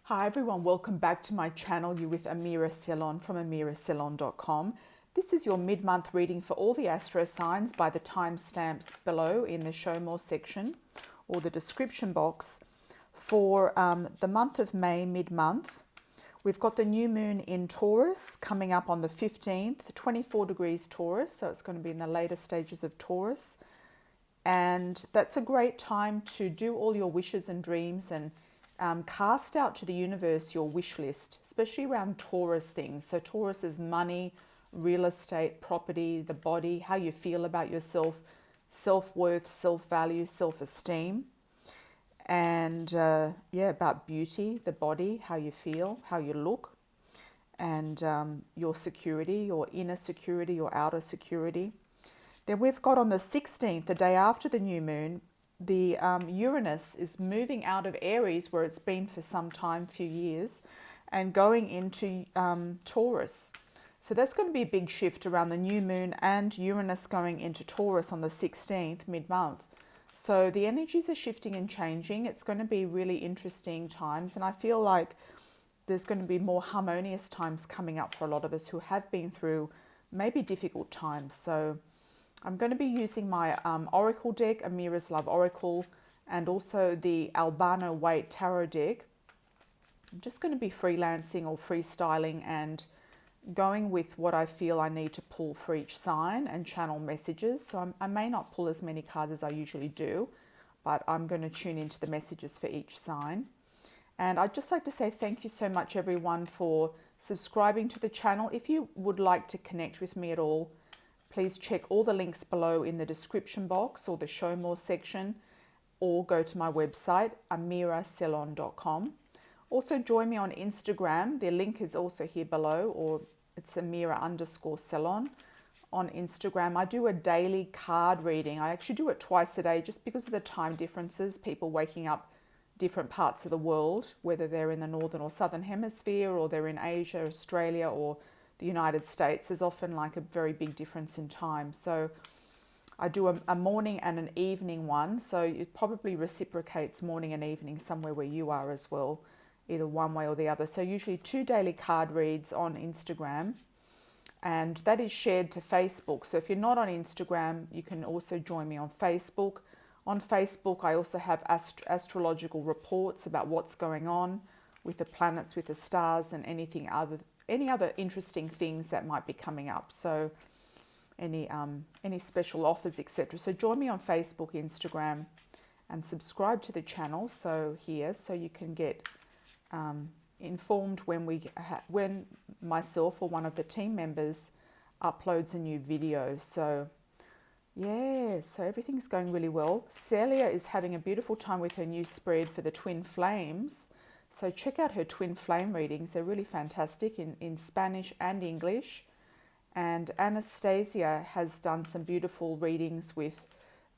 Hi everyone, welcome back to my channel. You're with Amira Salon from amirasalon.com. This is your mid-month reading for all the astro signs by the timestamps below in the show more section or the description box for the month of May, mid-month. We've got the new moon in Taurus coming up on the 15th, 24 degrees Taurus, so it's going to be in the later stages of Taurus. And that's a great time to do all your wishes and dreams and cast out to the universe your wish list, especially around Taurus things. So Taurus is money, real estate, property, the body, how you feel about yourself, self-worth, self-value, self-esteem. And about beauty, the body, how you feel, how you look, and your security, your inner security, your outer security. Then we've got on the 16th, the day after the new moon, the Uranus is moving out of Aries, where it's been for some time, few years, and going into Taurus. So that's going to be a big shift around the new moon and Uranus going into Taurus on the 16th, mid-month. So the energies are shifting and changing. It's going to be really interesting times, and I feel like there's going to be more harmonious times coming up for a lot of us who have been through maybe difficult times. So I'm going to be using my Oracle deck, Amira's Love Oracle, and also the Albano Waite Tarot deck. I'm just going to be freelancing or freestyling and going with what I feel I need to pull for each sign and channel messages. So I may not pull as many cards as I usually do, but I'm going to tune into the messages for each sign. And I'd just like to say thank you so much, everyone, for subscribing to the channel. If you would like to connect with me at all, please check all the links below in the description box or the show more section, or go to my website, amirasalon.com. Also join me on Instagram. The link is also here below, or it's Amira_salon on Instagram. I do a daily card reading. I actually do it twice a day just because of the time differences, people waking up different parts of the world, whether they're in the northern or southern hemisphere, or they're in Asia, Australia, or the United States. Is often like a very big difference in time. So I do a morning and an evening one. So it probably reciprocates morning and evening somewhere where you are as well, either one way or the other. So usually 2 daily card reads on Instagram, and that is shared to Facebook. So if you're not on Instagram, you can also join me on Facebook. On Facebook, I also have astrological reports about what's going on with the planets, with the stars, and any other interesting things that might be coming up. So any special offers, etc. So join me on Facebook, Instagram, and subscribe to the channel. So you can get informed when myself or one of the team members uploads a new video. So so everything's going really well. Celia is having a beautiful time with her new spread for the twin flames. So check out her twin flame readings. They're really fantastic in Spanish and English. And Anastasia has done some beautiful readings with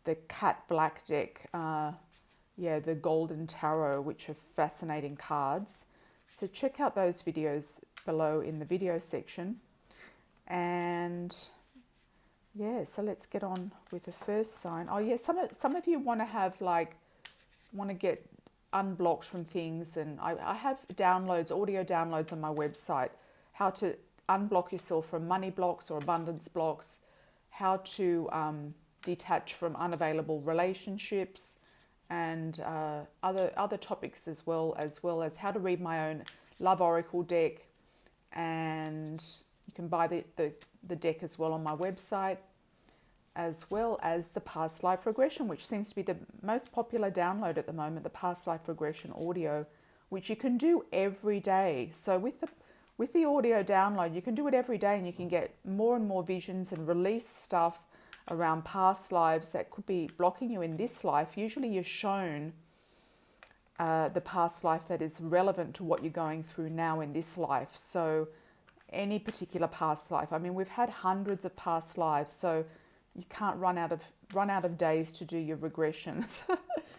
the Cat Black deck, the Golden Tarot, which are fascinating cards. So check out those videos below in the video section. And so let's get on with the first sign. Oh yeah, some of you want to get unblocked from things, and I have audio downloads on my website, how to unblock yourself from money blocks or abundance blocks, how to detach from unavailable relationships, and other topics as well as how to read my own Love Oracle deck. And you can buy the deck as well on my website, as well as the past life regression, which seems to be the most popular download at the moment, the past life regression audio, which you can do every day. So with the audio download, you can do it every day, and you can get more and more visions and release stuff around past lives that could be blocking you in this life. Usually you're shown the past life that is relevant to what you're going through now in this life. So any particular past life. I mean, we've had hundreds of past lives, so you can't run out of days to do your regressions.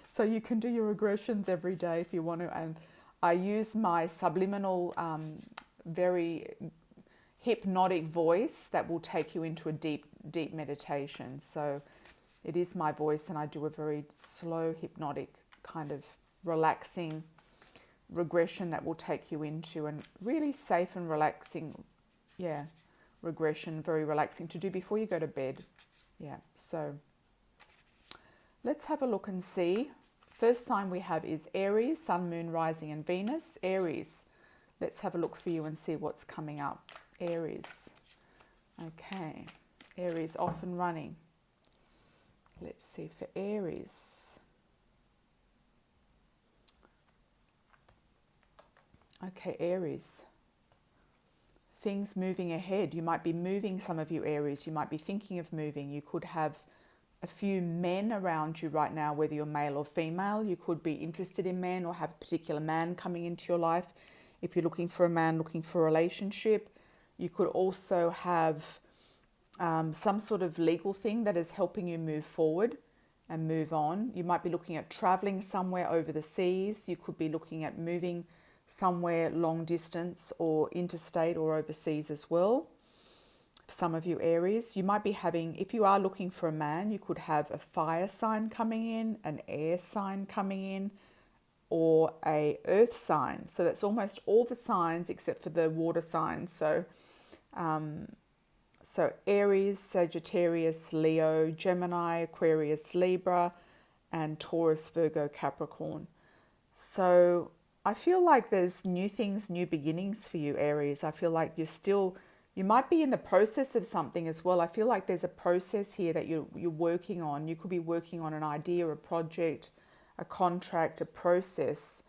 So you can do your regressions every day if you want to. And I use my subliminal, very hypnotic voice that will take you into a deep meditation. So it is my voice, and I do a very slow, hypnotic kind of relaxing regression that will take you into a really safe and relaxing, regression, very relaxing to do before you go to bed. Yeah, so let's have a look and see. First sign we have is Aries, Sun, Moon, Rising and Venus. Aries, let's have a look for you and see what's coming up. Aries. Okay, Aries off and running. Let's see for Aries. Okay, Aries. Things moving ahead. You might be moving, some of you Aries. You might be thinking of moving. You could have a few men around you right now, whether you're male or female. You could be interested in men or have a particular man coming into your life. If you're looking for a man, looking for a relationship, you could also have some sort of legal thing that is helping you move forward and move on. You might be looking at traveling somewhere over the seas. You could be looking at moving somewhere long distance or interstate or overseas as well. Some of you Aries, you might be having, if you are looking for a man, you could have a fire sign coming in, an air sign coming in, or a earth sign. So that's almost all the signs except for the water signs. So Aries, Sagittarius, Leo, Gemini, Aquarius, Libra, and Taurus, Virgo, Capricorn. So I feel like there's new things, new beginnings for you, Aries. I feel like you might be in the process of something as well. I feel like there's a process here that you're working on. You could be working on an idea, a project, a contract, a process.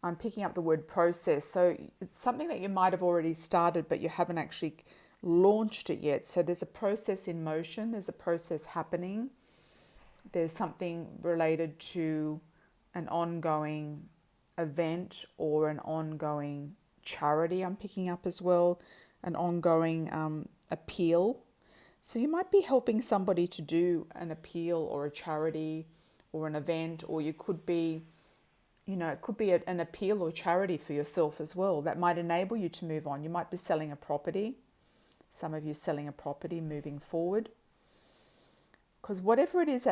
I'm picking up the word process. So it's something that you might have already started, but you haven't actually launched it yet. So there's a process in motion. There's a process happening. There's something related to an ongoing event or an ongoing charity I'm picking up as well, an ongoing appeal. So you might be helping somebody to do an appeal or a charity or an event, or you could be, it could be an appeal or charity for yourself as well that might enable you to move on. You might be selling a property. Some of you selling a property, moving forward. Because whatever it is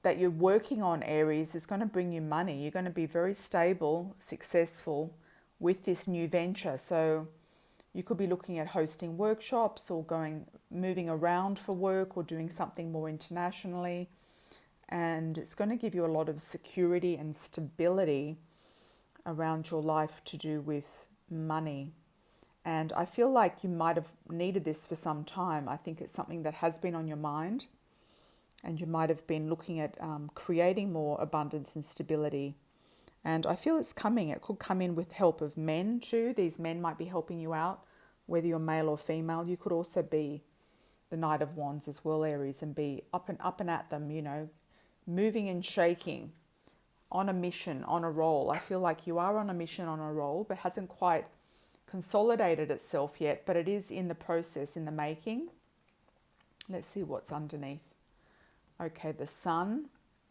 that you're working on, Aries, is going to bring you money. You're going to be very stable, successful with this new venture. So you could be looking at hosting workshops or moving around for work or doing something more internationally. And it's going to give you a lot of security and stability around your life to do with money. And I feel like you might have needed this for some time. I think it's something that has been on your mind. And you might have been looking at creating more abundance and stability. And I feel it's coming. It could come in with help of men too. These men might be helping you out, whether you're male or female. You could also be the Knight of Wands as well, Aries, and be up and at them, moving and shaking, on a mission, on a roll. I feel like you are on a mission, on a roll, but hasn't quite consolidated itself yet, but it is in the process, in the making. Let's see what's underneath. Okay, the Sun.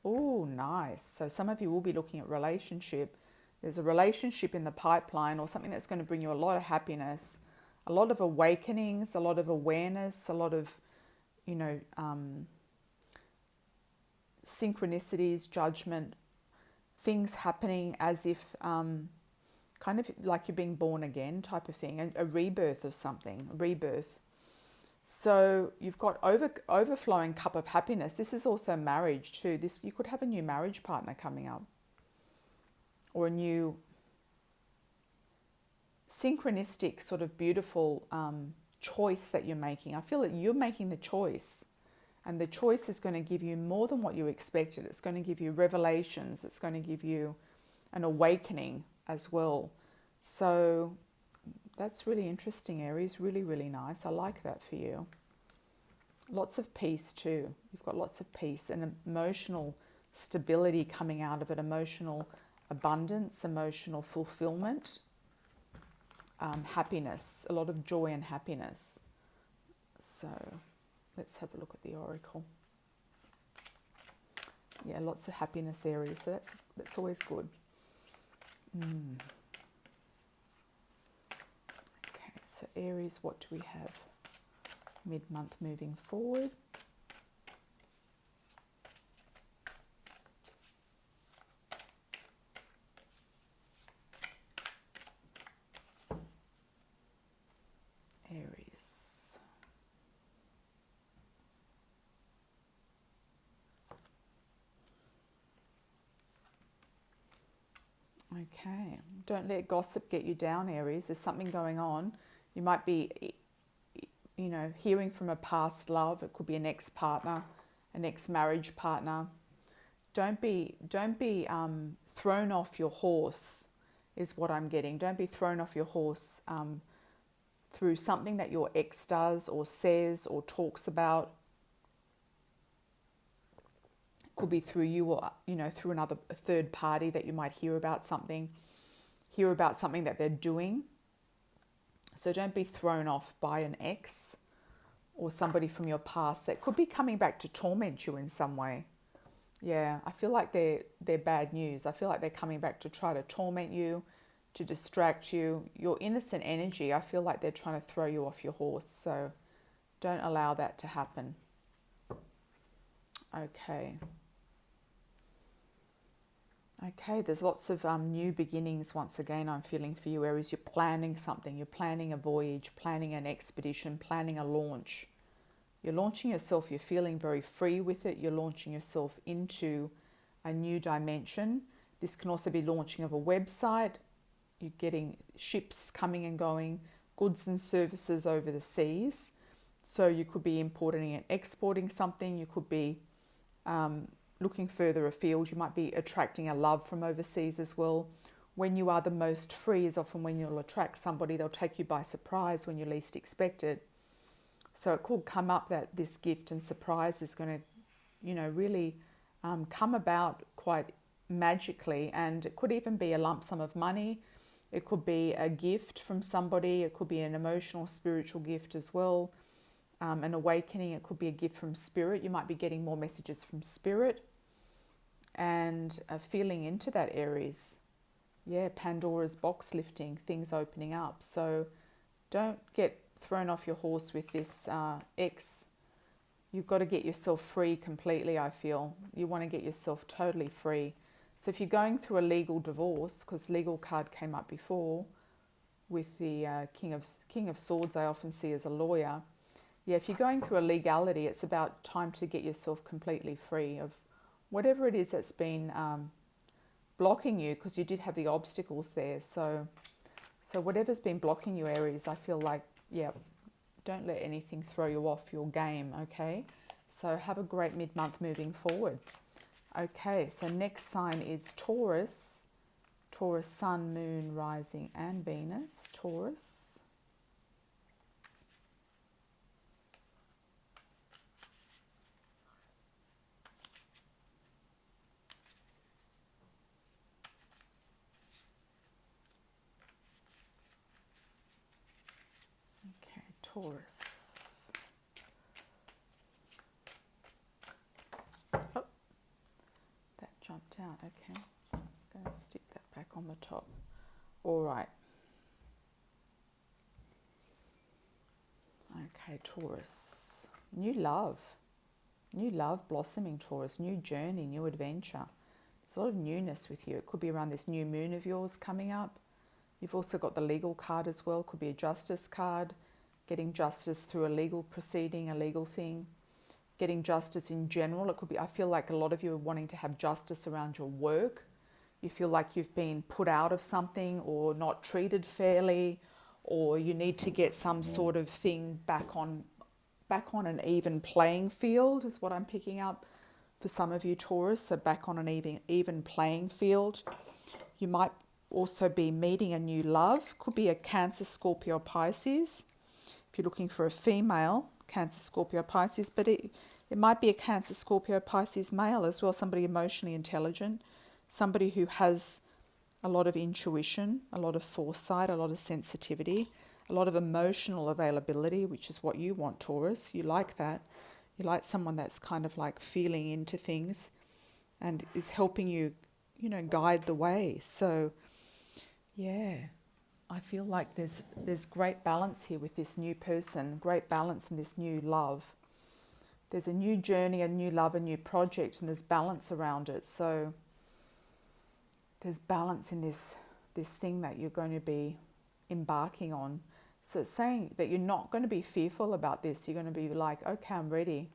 Oh, nice. So some of you will be looking at relationship. There's a relationship in the pipeline or something that's going to bring you a lot of happiness, a lot of awakenings, a lot of awareness, a lot of, synchronicities, judgment, things happening as if kind of like you're being born again type of thing, a rebirth of something, a rebirth. So you've got overflowing cup of happiness. This is also marriage too. You could have a new marriage partner coming up or a new synchronistic sort of beautiful choice that you're making. I feel that you're making the choice, and the choice is going to give you more than what you expected. It's going to give you revelations. It's going to give you an awakening as well. So that's really interesting, Aries. Really, really nice. I like that for you. Lots of peace too. You've got lots of peace and emotional stability coming out of it, emotional abundance, emotional fulfillment, happiness, a lot of joy and happiness. So let's have a look at the oracle. Yeah, lots of happiness, Aries. So that's always good. Okay, so Aries, what do we have? Mid-month moving forward. Okay. Don't let gossip get you down, Aries. There's something going on. You might be, you know, hearing from a past love. It could be an ex-partner, an ex-marriage partner. Don't be thrown off your horse, is what I'm getting. Don't be thrown off your horse through something that your ex does or says or talks about. Could be through you or, you know, through a third party that you might hear about something that they're doing. So don't be thrown off by an ex or somebody from your past that could be coming back to torment you in some way. Yeah, I feel like they're bad news. I feel like they're coming back to try to torment you, to distract you. Your innocent energy, I feel like they're trying to throw you off your horse. So don't allow that to happen. Okay. Okay, there's lots of new beginnings once again I'm feeling for you, Aries. You're planning something. You're planning a voyage, planning an expedition, planning a launch. You're launching yourself. You're feeling very free with it. You're launching yourself into a new dimension. This can also be launching of a website. You're getting ships coming and going, goods and services over the seas. So you could be importing and exporting something. You could be looking further afield. You might be attracting a love from overseas as well. When you are the most free is often when you'll attract somebody. They'll take you by surprise when you least expect it. So it could come up that this gift and surprise is going to, you know, really come about quite magically. And it could even be a lump sum of money. It could be a gift from somebody. It could be an emotional, spiritual gift as well. An awakening. It could be a gift from spirit. You might be getting more messages from spirit. And feeling into that, Aries. Yeah, Pandora's box lifting, things opening up. So don't get thrown off your horse with this ex. You've got to get yourself free completely, I feel. You want to get yourself totally free. So if you're going through a legal divorce, because legal card came up before with the King of Swords, I often see as a lawyer. Yeah, if you're going through a legality, it's about time to get yourself completely free of whatever it is that's been blocking you, because you did have the obstacles there. So whatever's been blocking you, Aries, I feel like, yeah, don't let anything throw you off your game, okay? So have a great mid-month moving forward. Okay, so next sign is Taurus. Taurus, Sun, Moon, Rising, and Venus. Taurus. Okay, Taurus. Oh, that jumped out. Okay, I'm going to stick that back on the top. All right. Okay, Taurus. New love blossoming, Taurus. New journey, new adventure. There's a lot of newness with you. It could be around this new moon of yours coming up. You've also got the legal card as well. Could be a justice card, getting justice through a legal proceeding, a legal thing. Getting justice in general. It could be, I feel like a lot of you are wanting to have justice around your work. You feel like you've been put out of something or not treated fairly, or you need to get some sort of thing back on an even playing field is what I'm picking up for some of you, Taurus. So back on an even playing field. You might also be meeting a new love. Could be a Cancer, Scorpio, Pisces. If you're looking for a female, Cancer, Scorpio, Pisces, but it might be a Cancer, Scorpio, Pisces male as well, somebody emotionally intelligent, somebody who has a lot of intuition, a lot of foresight, a lot of sensitivity, a lot of emotional availability, which is what you want, Taurus. You like that. You like someone that's kind of like feeling into things and is helping you, you know, guide the way. So, yeah, I feel like there's great balance here with this new person, great balance in this new love. There's a new journey, a new love, a new project, and there's balance around it. So there's balance in this thing that you're going to be embarking on. So it's saying that you're not going to be fearful about this. You're going to be like, okay, I'm ready.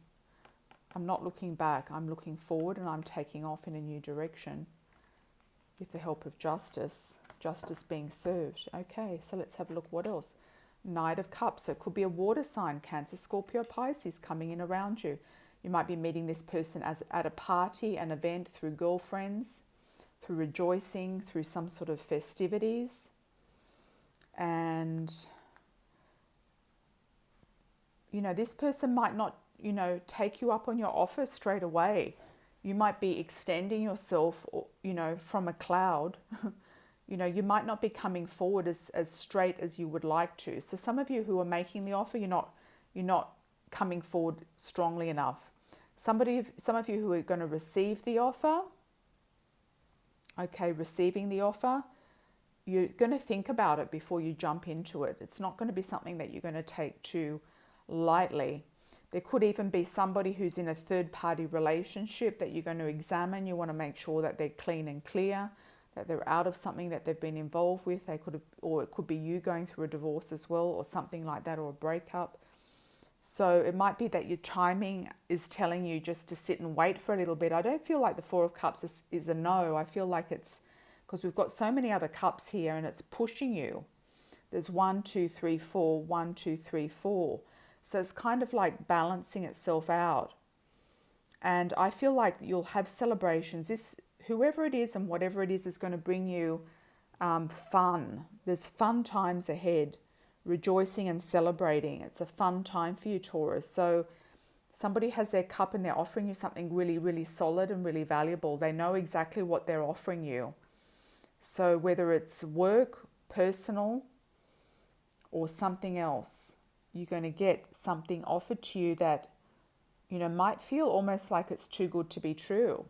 I'm not looking back. I'm looking forward and I'm taking off in a new direction. with the help of justice. Justice being served. Okay, so let's have a look. What else? Knight of Cups. So it could be a water sign, Cancer, Scorpio, Pisces coming in around you. You might be meeting this person at a party, an event, through girlfriends, through rejoicing, through some sort of festivities. And, you know, this person might not, you know, take you up on your offer straight away. You might be extending yourself, you know, from a cloud. You know, you might not be coming forward as straight as you would like to. So some of you who are making the offer, you're not coming forward strongly enough. Some of you who are going to receive the offer, okay, receiving the offer, you're going to think about it before you jump into it. It's not going to be something that you're going to take too lightly. There could even be somebody who's in a third-party relationship that you're going to examine. You want to make sure that they're clean and clear, that they're out of something that they've been involved with. They could have, or it could be you going through a divorce as well, or something like that, or a breakup. So it might be that your timing is telling you just to sit and wait for a little bit. I don't feel like the Four of Cups is a no. I feel like it's because we've got so many other cups here and it's pushing you. There's 1, 2, 3, 4, 1, 2, 3, 4. So it's kind of like balancing itself out. And I feel like you'll have celebrations. Whoever it is and whatever it is going to bring you fun. There's fun times ahead. Rejoicing and celebrating. It's a fun time for you, Taurus. So somebody has their cup and they're offering you something really, really solid and really valuable. They know exactly what they're offering you. So whether it's work, personal, or something else, you're going to get something offered to you that, you know, might feel almost like it's too good to be true.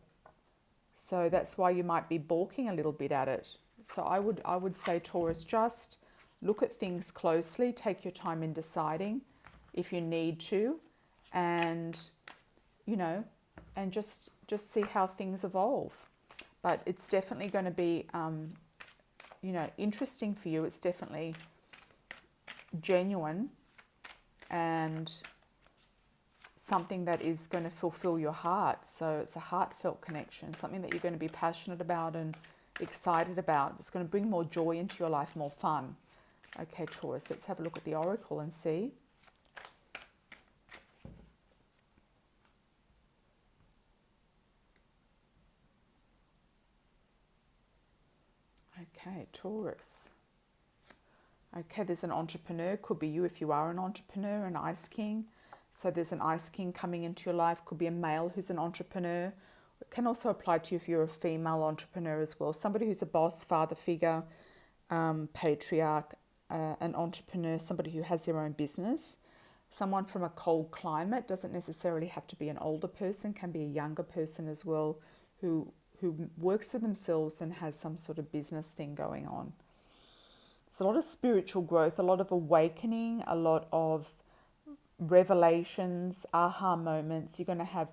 So that's why you might be balking a little bit at it. So I would say, Taurus, just look at things closely, take your time in deciding if you need to, and, you know, and just see how things evolve. But it's definitely going to be, you know, interesting for you. It's definitely genuine and something that is going to fulfill your heart. So it's a heartfelt connection, something that you're going to be passionate about and excited about. It's going to bring more joy into your life, more fun. Okay, Taurus, let's have a look at the oracle and see. Okay, Taurus. Okay, there's an entrepreneur. Could be you if you are an entrepreneur, an ice king. So there's an ice king coming into your life. Could be a male who's an entrepreneur. It can also apply to you if you're a female entrepreneur as well. Somebody who's a boss, father figure, patriarch, an entrepreneur, somebody who has their own business. Someone from a cold climate, doesn't necessarily have to be an older person, can be a younger person as well, who works for themselves and has some sort of business thing going on. There's a lot of spiritual growth, a lot of awakening, a lot of revelations, aha moments. You're going to have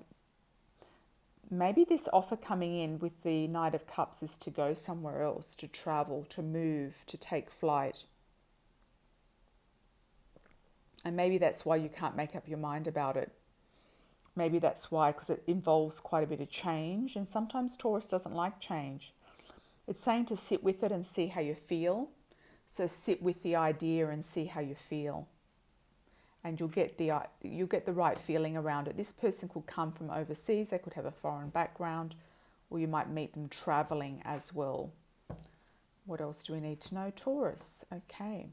maybe this offer coming in with the Knight of Cups is to go somewhere else, to travel, to move, to take flight. And maybe that's why you can't make up your mind about it. Maybe that's why, because it involves quite a bit of change. And sometimes Taurus doesn't like change. It's saying to sit with it and see how you feel. So sit with the idea and see how you feel. And you'll get the right feeling around it. This person could come from overseas. They could have a foreign background. Or you might meet them traveling as well. What else do we need to know? Taurus. Okay.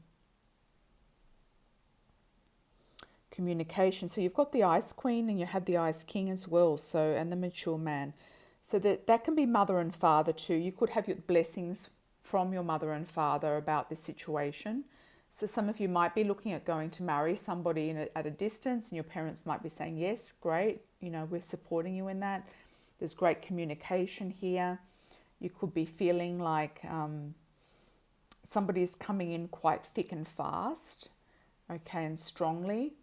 Communication. So you've got the Ice Queen and you have the Ice King as well. So, and the mature man. So that can be mother and father too. You could have your blessings from your mother and father about this situation. So some of you might be looking at going to marry somebody at a distance, and your parents might be saying, yes, great, you know, we're supporting you in that. There's great communication here. You could be feeling like somebody's coming in quite thick and fast, okay, and strongly.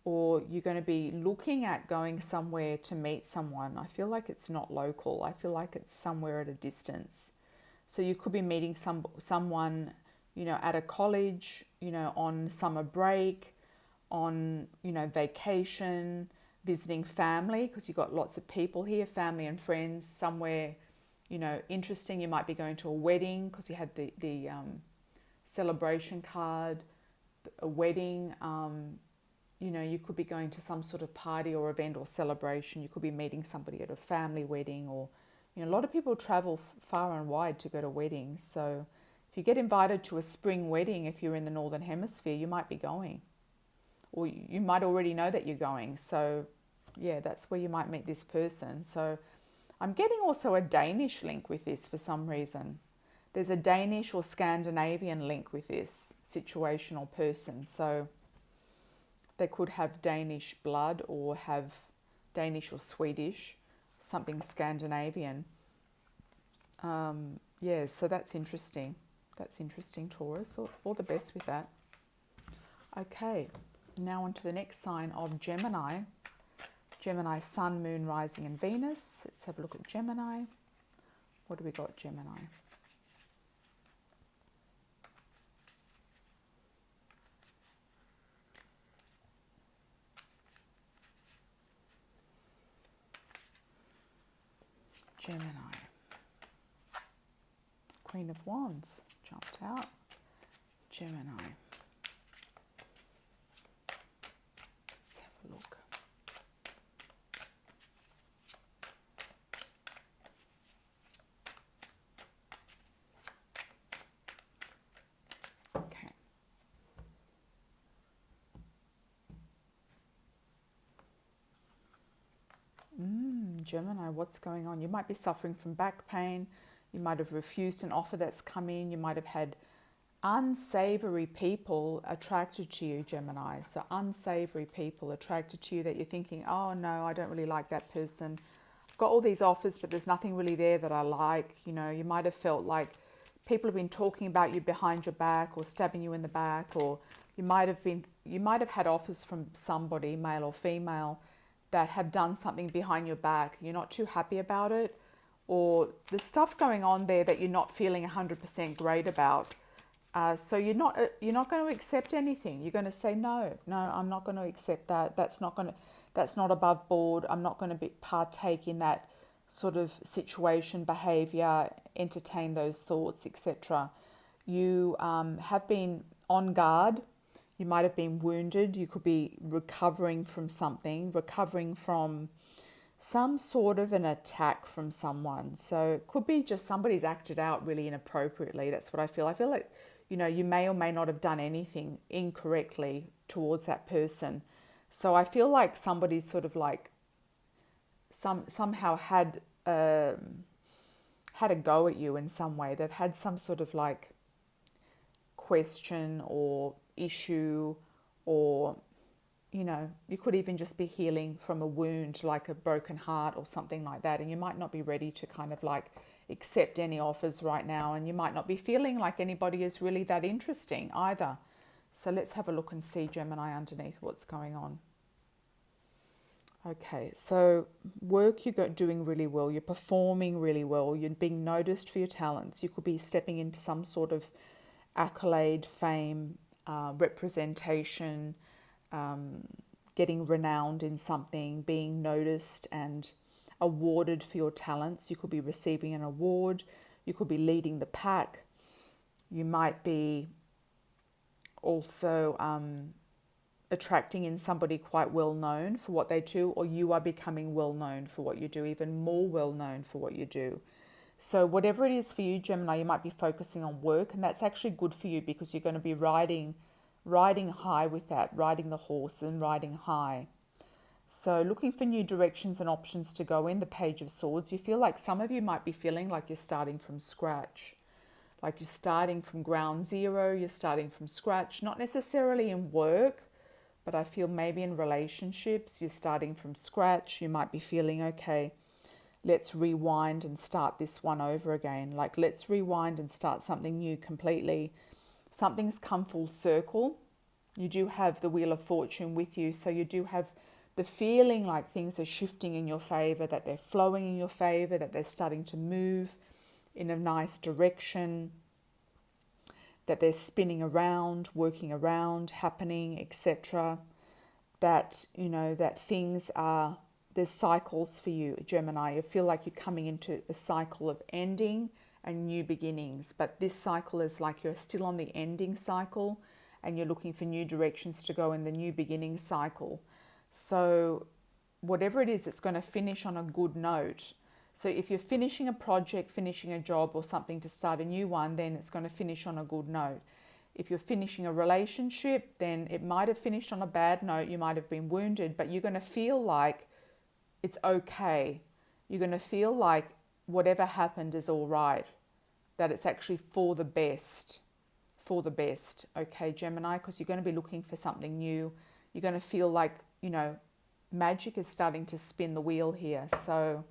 Or you're going to be looking at going somewhere to meet someone. I feel like it's not local. I feel like it's somewhere at a distance. So you could be meeting someone, you know, at a college, you know, on summer break, on, you know, vacation, visiting family, because you've got lots of people here, family and friends, somewhere you know, interesting. You might be going to a wedding because you had the celebration card, a wedding. You know, you could be going to some sort of party or event or celebration. You could be meeting somebody at a family wedding, or, you know, a lot of people travel far and wide to go to weddings. So if you get invited to a spring wedding, if you're in the Northern Hemisphere, you might be going, or you might already know that you're going. So yeah, that's where you might meet this person. So I'm getting also a Danish link with this for some reason. There's a Danish or Scandinavian link with this situational person. So they could have Danish blood or have Danish or Swedish, something Scandinavian. Yeah, so that's interesting. That's interesting, Taurus. All the best with that. Okay, now on to the next sign of Gemini. Gemini, Sun, Moon, Rising and Venus. Let's have a look at Gemini. What do we got, Gemini? Gemini. Queen of Wands jumped out. Gemini. Let's have a look. Okay. Gemini, what's going on? You might be suffering from back pain. You might have refused an offer that's come in. You might have had unsavory people attracted to you, Gemini. So unsavory people attracted to you that you're thinking, oh no, I don't really like that person. I've got all these offers, but there's nothing really there that I like. You know, you might have felt like people have been talking about you behind your back or stabbing you in the back, or you might have had offers from somebody, male or female, that have done something behind your back. You're not too happy about it, or there's stuff going on there that you're not feeling 100% great about. So you're not going to accept anything. You're going to say no, I'm not going to accept that. That's not above board. I'm not going to partake in that sort of situation, behavior, entertain those thoughts, etc. You have been on guard. You might have been wounded. You could be recovering from something, recovering from some sort of an attack from someone. So it could be just somebody's acted out really inappropriately. That's what I feel. I feel like, you know, you may or may not have done anything incorrectly towards that person. So I feel like somebody's sort of like somehow had a go at you in some way. They've had some sort of like question or issue, or, you know, you could even just be healing from a wound, like a broken heart or something like that, and you might not be ready to kind of like accept any offers right now, and you might not be feeling like anybody is really that interesting either. So let's have a look and see, Gemini, underneath what's going on. Okay, so work, you're doing really well, you're performing really well, you're being noticed for your talents. You could be stepping into some sort of accolade, fame, representation, getting renowned in something, being noticed and awarded for your talents. You could be receiving an award. You could be leading the pack. You might be also attracting in somebody quite well known for what they do, or you are becoming well known for what you do, even more well known for what you do. So whatever it is for you, Gemini, you might be focusing on work, and that's actually good for you because you're going to be riding high with that, riding the horse and riding high. So looking for new directions and options to go in, the Page of Swords. You feel like some of you might be feeling like you're starting from scratch, like you're starting from ground zero, you're starting from scratch, not necessarily in work, but I feel maybe in relationships, you're starting from scratch. You might be feeling, okay, let's rewind and start this one over again. Like, let's rewind and start something new completely. Something's come full circle. You do have the Wheel of Fortune with you, so you do have the feeling like things are shifting in your favor, that they're flowing in your favor, that they're starting to move in a nice direction, that they're spinning around, working around, happening, etc. That, you know, that things are, there's cycles for you, Gemini. You feel like you're coming into a cycle of ending and new beginnings. But this cycle is like you're still on the ending cycle and you're looking for new directions to go in the new beginning cycle. So whatever it is, it's going to finish on a good note. So if you're finishing a project, finishing a job or something to start a new one, then it's going to finish on a good note. If you're finishing a relationship, then it might have finished on a bad note. You might have been wounded, but you're going to feel like it's okay. You're going to feel like whatever happened is all right, that it's actually for the best, okay, Gemini, because you're going to be looking for something new. You're going to feel like, you know, magic is starting to spin the wheel here. So,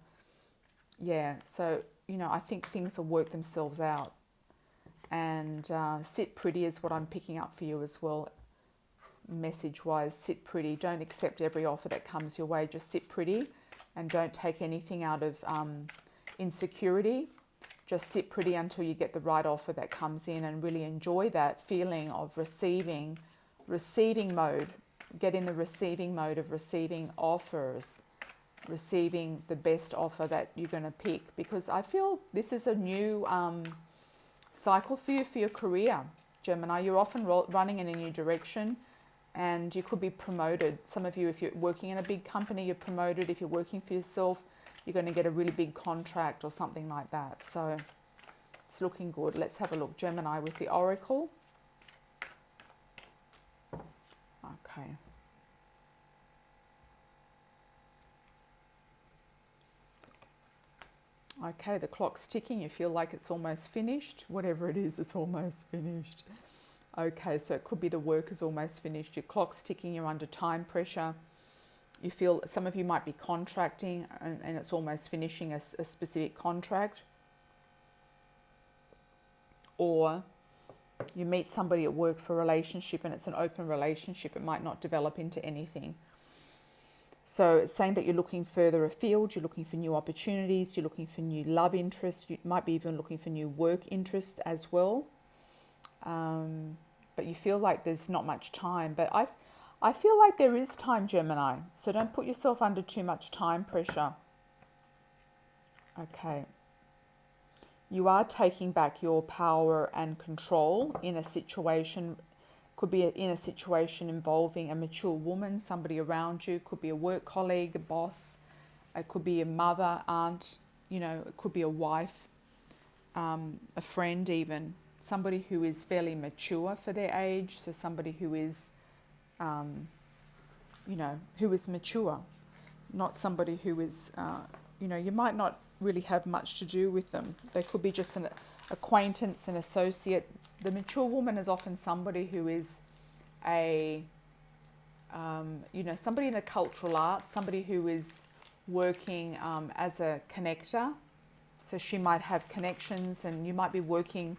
yeah, so, you know, I think things will work themselves out. And sit pretty is what I'm picking up for you as well. Message-wise, sit pretty. Don't accept every offer that comes your way. Just sit pretty and don't take anything out of insecurity. Just sit pretty until you get the right offer that comes in and really enjoy that feeling of receiving mode. Get in the receiving mode of receiving offers, receiving the best offer that you're going to pick, because I feel this is a new cycle for you for your career, Gemini. You're often running in a new direction and you could be promoted. Some of you, if you're working in a big company, you're promoted. If you're working for yourself, you're going to get a really big contract or something like that. So it's looking good. Let's have a look, Gemini, with the Oracle. Okay. Okay, the clock's ticking. You feel like it's almost finished. Whatever it is, it's almost finished. Okay, so it could be the work is almost finished. Your clock's ticking. You're under time pressure. You feel, some of you might be contracting and it's almost finishing a specific contract. Or you meet somebody at work for a relationship and it's an open relationship. It might not develop into anything. So it's saying that you're looking further afield, you're looking for new opportunities, you're looking for new love interests, you might be even looking for new work interest as well. But you feel like there's not much time. But I feel like there is time, Gemini. So don't put yourself under too much time pressure. Okay. You are taking back your power and control in a situation. Could be in a situation involving a mature woman, somebody around you. Could be a work colleague, a boss. It could be a mother, aunt. You know, it could be a wife, a friend even. Somebody who is fairly mature for their age. So somebody who is, you know, who is mature. Not somebody who is, you know, you might not really have much to do with them. They could be just an acquaintance, an associate. The mature woman is often somebody who is a, you know, somebody in the cultural arts, somebody who is working as a connector. So she might have connections and you might be working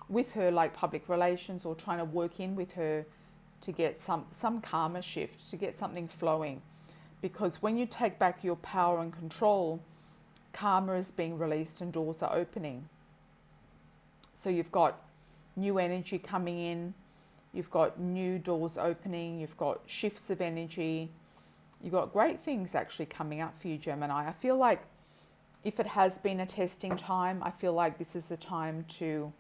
with her like public relations or trying to work in with her to get some karma shift, to get something flowing. Because when you take back your power and control, karma is being released and doors are opening. So you've got new energy coming in, you've got new doors opening, you've got shifts of energy, you've got great things actually coming up for you, Gemini. I feel like if it has been a testing time, I feel like this is the time to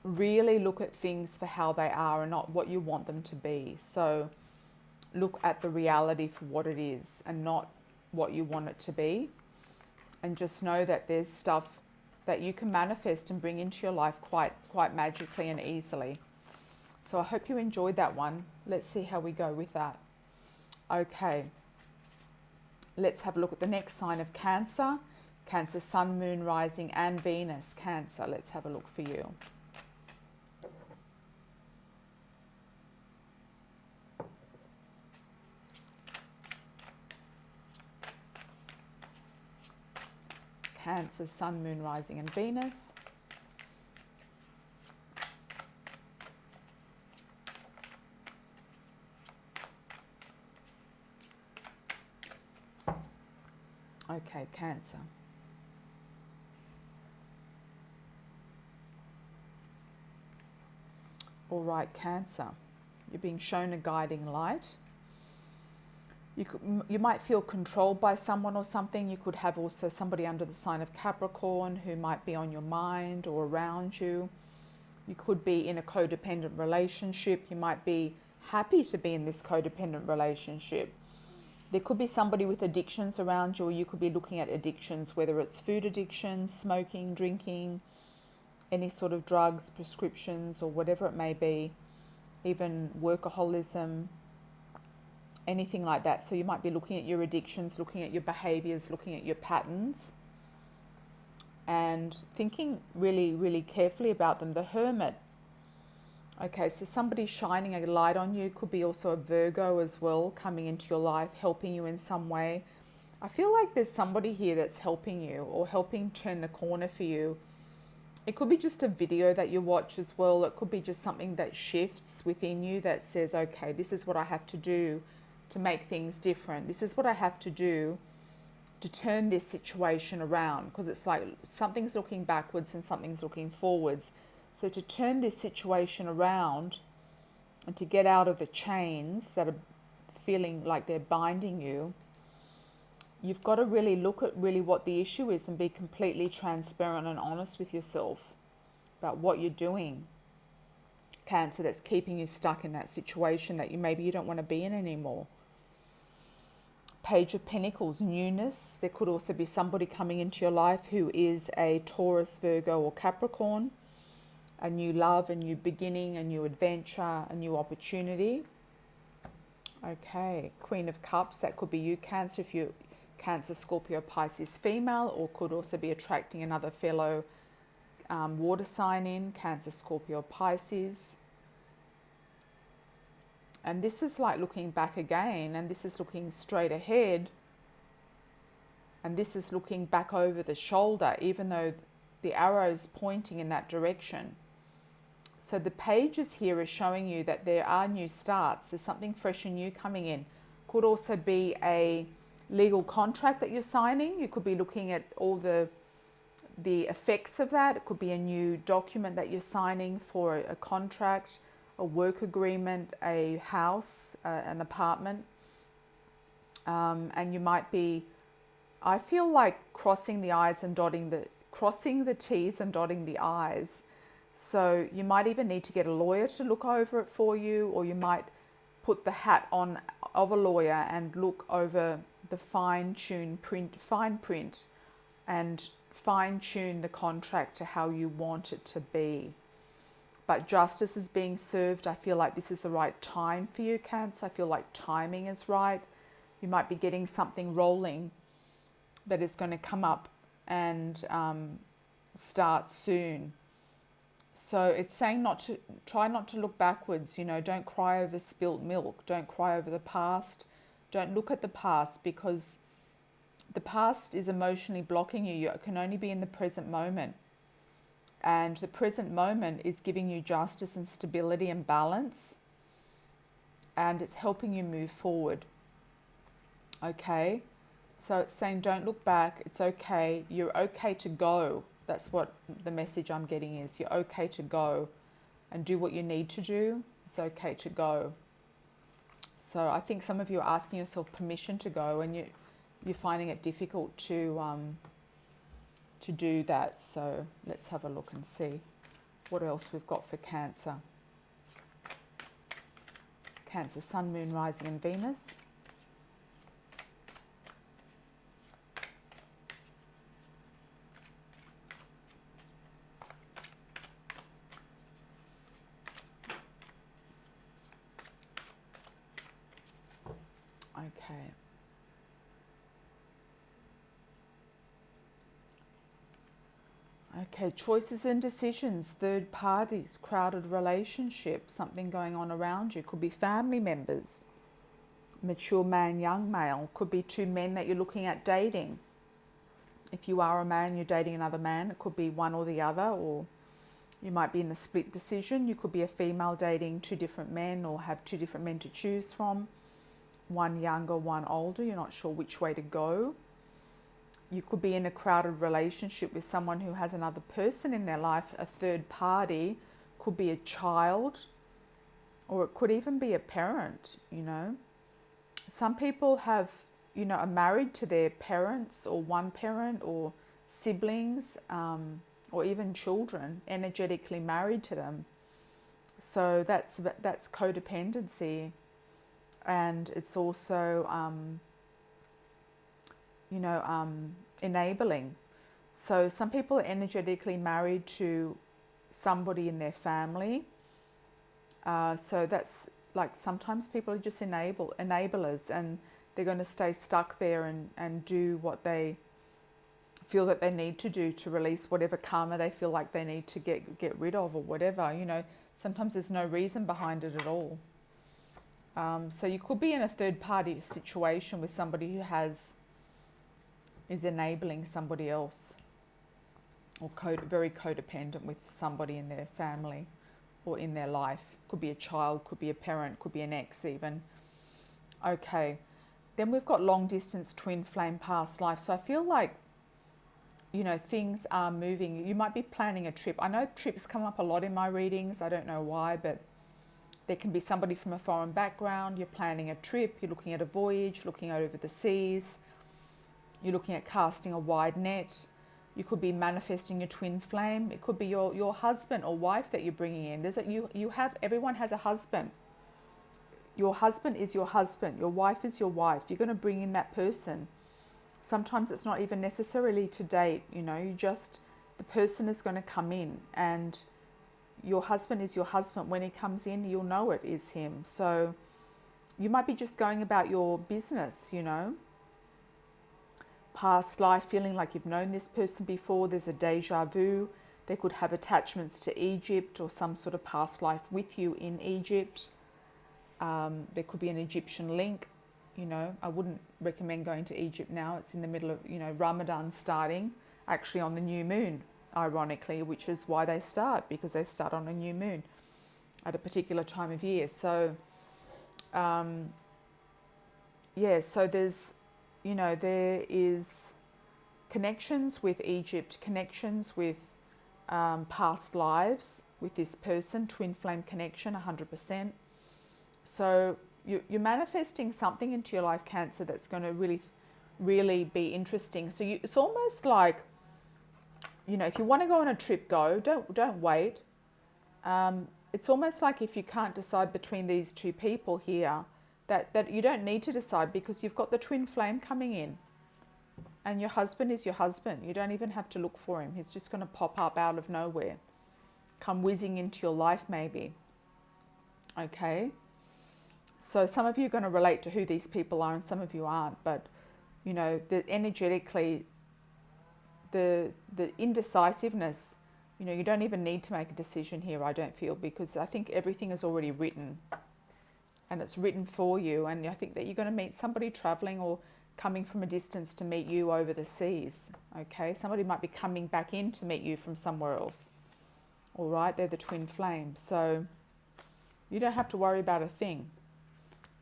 really look at things for how they are and not what you want them to be. So look at the reality for what it is and not what you want it to be. And just know that there's stuff that you can manifest and bring into your life quite magically and easily. So I hope you enjoyed that one. Let's see how we go with that. Okay. Let's have a look at the next sign of Cancer. Cancer, Sun, Moon, Rising and Venus. Cancer, let's have a look for you. Cancer, Sun, Moon, Rising and Venus. Okay, Cancer. All right, Cancer. You're being shown a guiding light. You might feel controlled by someone or something. You could have also somebody under the sign of Capricorn who might be on your mind or around you. You could be in a codependent relationship. You might be happy to be in this codependent relationship. There could be somebody with addictions around you, or you could be looking at addictions, whether it's food addictions, smoking, drinking, any sort of drugs, prescriptions, or whatever it may be, even workaholism, anything like that. So you might be looking at your addictions, looking at your behaviors, looking at your patterns, and thinking really, really carefully about them. The Hermit. Okay, so somebody shining a light on you. Could be also a Virgo as well, coming into your life, helping you in some way. I feel like there's somebody here that's helping you or helping turn the corner for you. It could be just a video that you watch as well. It could be just something that shifts within you that says, okay, this is what I have to do to make things different. This is what I have to do to turn this situation around, because it's like something's looking backwards and something's looking forwards. So to turn this situation around and to get out of the chains that are feeling like they're binding you, you've got to really look at really what the issue is and be completely transparent and honest with yourself about what you're doing, Cancer, that's keeping you stuck in that situation that maybe you don't want to be in anymore. Page of Pentacles, newness. There could also be somebody coming into your life who is a Taurus, Virgo, or Capricorn. A new love, a new beginning, a new adventure, a new opportunity. Okay, Queen of Cups, that could be you, Cancer, if you're Cancer, Scorpio, Pisces female, or could also be attracting another fellow water sign in, Cancer, Scorpio, Pisces. And this is like looking back again, and this is looking straight ahead, and this is looking back over the shoulder, even though the arrow's pointing in that direction. So the pages here are showing you that there are new starts. There's something fresh and new coming in. Could also be a legal contract that you're signing. You could be looking at all the effects of that. It could be a new document that you're signing for a contract, a work agreement, a house, an apartment. And you might be, I feel like crossing the T's and dotting the I's. So you might even need to get a lawyer to look over it for you, or you might put the hat on of a lawyer and look over the fine print and fine-tune the contract to how you want it to be. But justice is being served. I feel like this is the right time for you, Cancer. I feel like timing is right. You might be getting something rolling that is going to come up and start soon. So it's saying try not to look backwards. You know, don't cry over spilt milk. Don't cry over the past. Don't look at the past, because the past is emotionally blocking you. You can only be in the present moment. And the present moment is giving you justice and stability and balance. And it's helping you move forward. Okay? So it's saying don't look back. It's okay. You're okay to go. That's what the message I'm getting is. You're okay to go and do what you need to do. It's okay to go. So I think some of you are asking yourself permission to go, and you're finding it difficult to do that. So let's have a look and see what else we've got for Cancer. Cancer, Sun, Moon, Rising and Venus. Okay. Okay, choices and decisions, third parties, crowded relationships, something going on around you. Could be family members, mature man, young male. Could be two men that you're looking at dating. If you are a man, you're dating another man. It could be one or the other, or you might be in a split decision. You could be a female dating two different men, or have two different men to choose from. One younger, one older. You're not sure which way to go. You could be in a crowded relationship with someone who has another person in their life, a third party. Could be a child, or it could even be a parent, you know. Some people have, are married to their parents or one parent or siblings, or even children, energetically married to them. So that's codependency, and it's also enabling. So some people are energetically married to somebody in their family. So that's like sometimes people are just enablers, and they're going to stay stuck there and do what they feel that they need to do to release whatever karma they feel like they need to get rid of, or whatever. Sometimes there's no reason behind it at all. So you could be in a third party situation with somebody who is enabling somebody else, or very codependent with somebody in their family or in their life. Could be a child, could be a parent, could be an ex even. Okay, then we've got long distance twin flame past life. So I feel like, things are moving. You might be planning a trip. I know trips come up a lot in my readings. I don't know why, but there can be somebody from a foreign background. You're planning a trip, you're looking at a voyage, looking out over the seas. You're looking at casting a wide net. You could be manifesting a twin flame. It could be your husband or wife that you're bringing in. Everyone has a husband. Your husband is your husband. Your wife is your wife. You're going to bring in that person. Sometimes it's not even necessarily to date. The person is going to come in, and your husband is your husband. When he comes in, you'll know it is him. So you might be just going about your business, Past life, feeling like you've known this person before. There's a deja vu. They could have attachments to Egypt or some sort of past life with you in Egypt. There could be an Egyptian link. I wouldn't recommend going to Egypt now. It's in the middle of, Ramadan starting, actually on the new moon, ironically, which is why they start, because they start on a new moon at a particular time of year. So, so there's, there is connections with Egypt, connections with past lives with this person, twin flame connection, 100%. So you're manifesting something into your life, Cancer, that's going to really, really be interesting. So it's almost like, if you want to go on a trip, go. Don't wait. It's almost like if you can't decide between these two people here, that you don't need to decide, because you've got the twin flame coming in, and your husband is your husband. You don't even have to look for him. He's just going to pop up out of nowhere, come whizzing into your life maybe. Okay, so some of you are going to relate to who these people are, and some of you aren't. But energetically, the indecisiveness, you don't even need to make a decision here, I don't feel, because I think everything is already written. And it's written for you. And I think that you're going to meet somebody traveling or coming from a distance to meet you over the seas. Okay, somebody might be coming back in to meet you from somewhere else. All right, they're the twin flame. So you don't have to worry about a thing.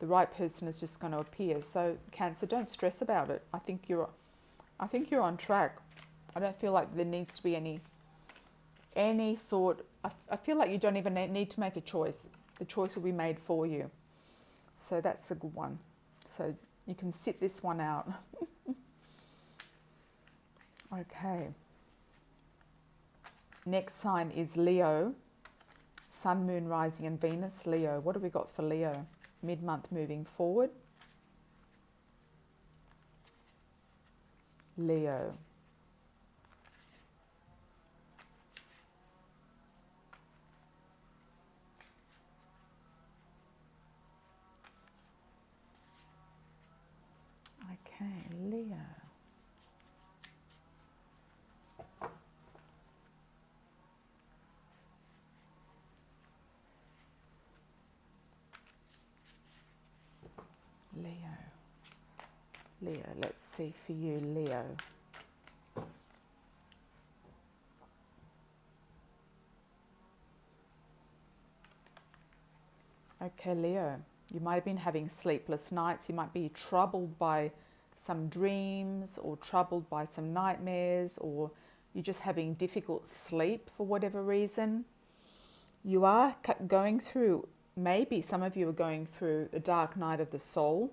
The right person is just going to appear. So Cancer, don't stress about it. I think you're on track. I don't feel like there needs to be any sort. I feel like you don't even need to make a choice. The choice will be made for you. So that's a good one. So you can sit this one out. Okay. Next sign is Leo. Sun, Moon, Rising and Venus, Leo. What have we got for Leo? Mid-month moving forward. Leo. Okay, Leo. Leo, let's see for you, Leo. Okay, Leo, you might have been having sleepless nights. You might be troubled by some dreams, or troubled by some nightmares, or you're just having difficult sleep for whatever reason. You are going through, maybe some of you are going through a dark night of the soul,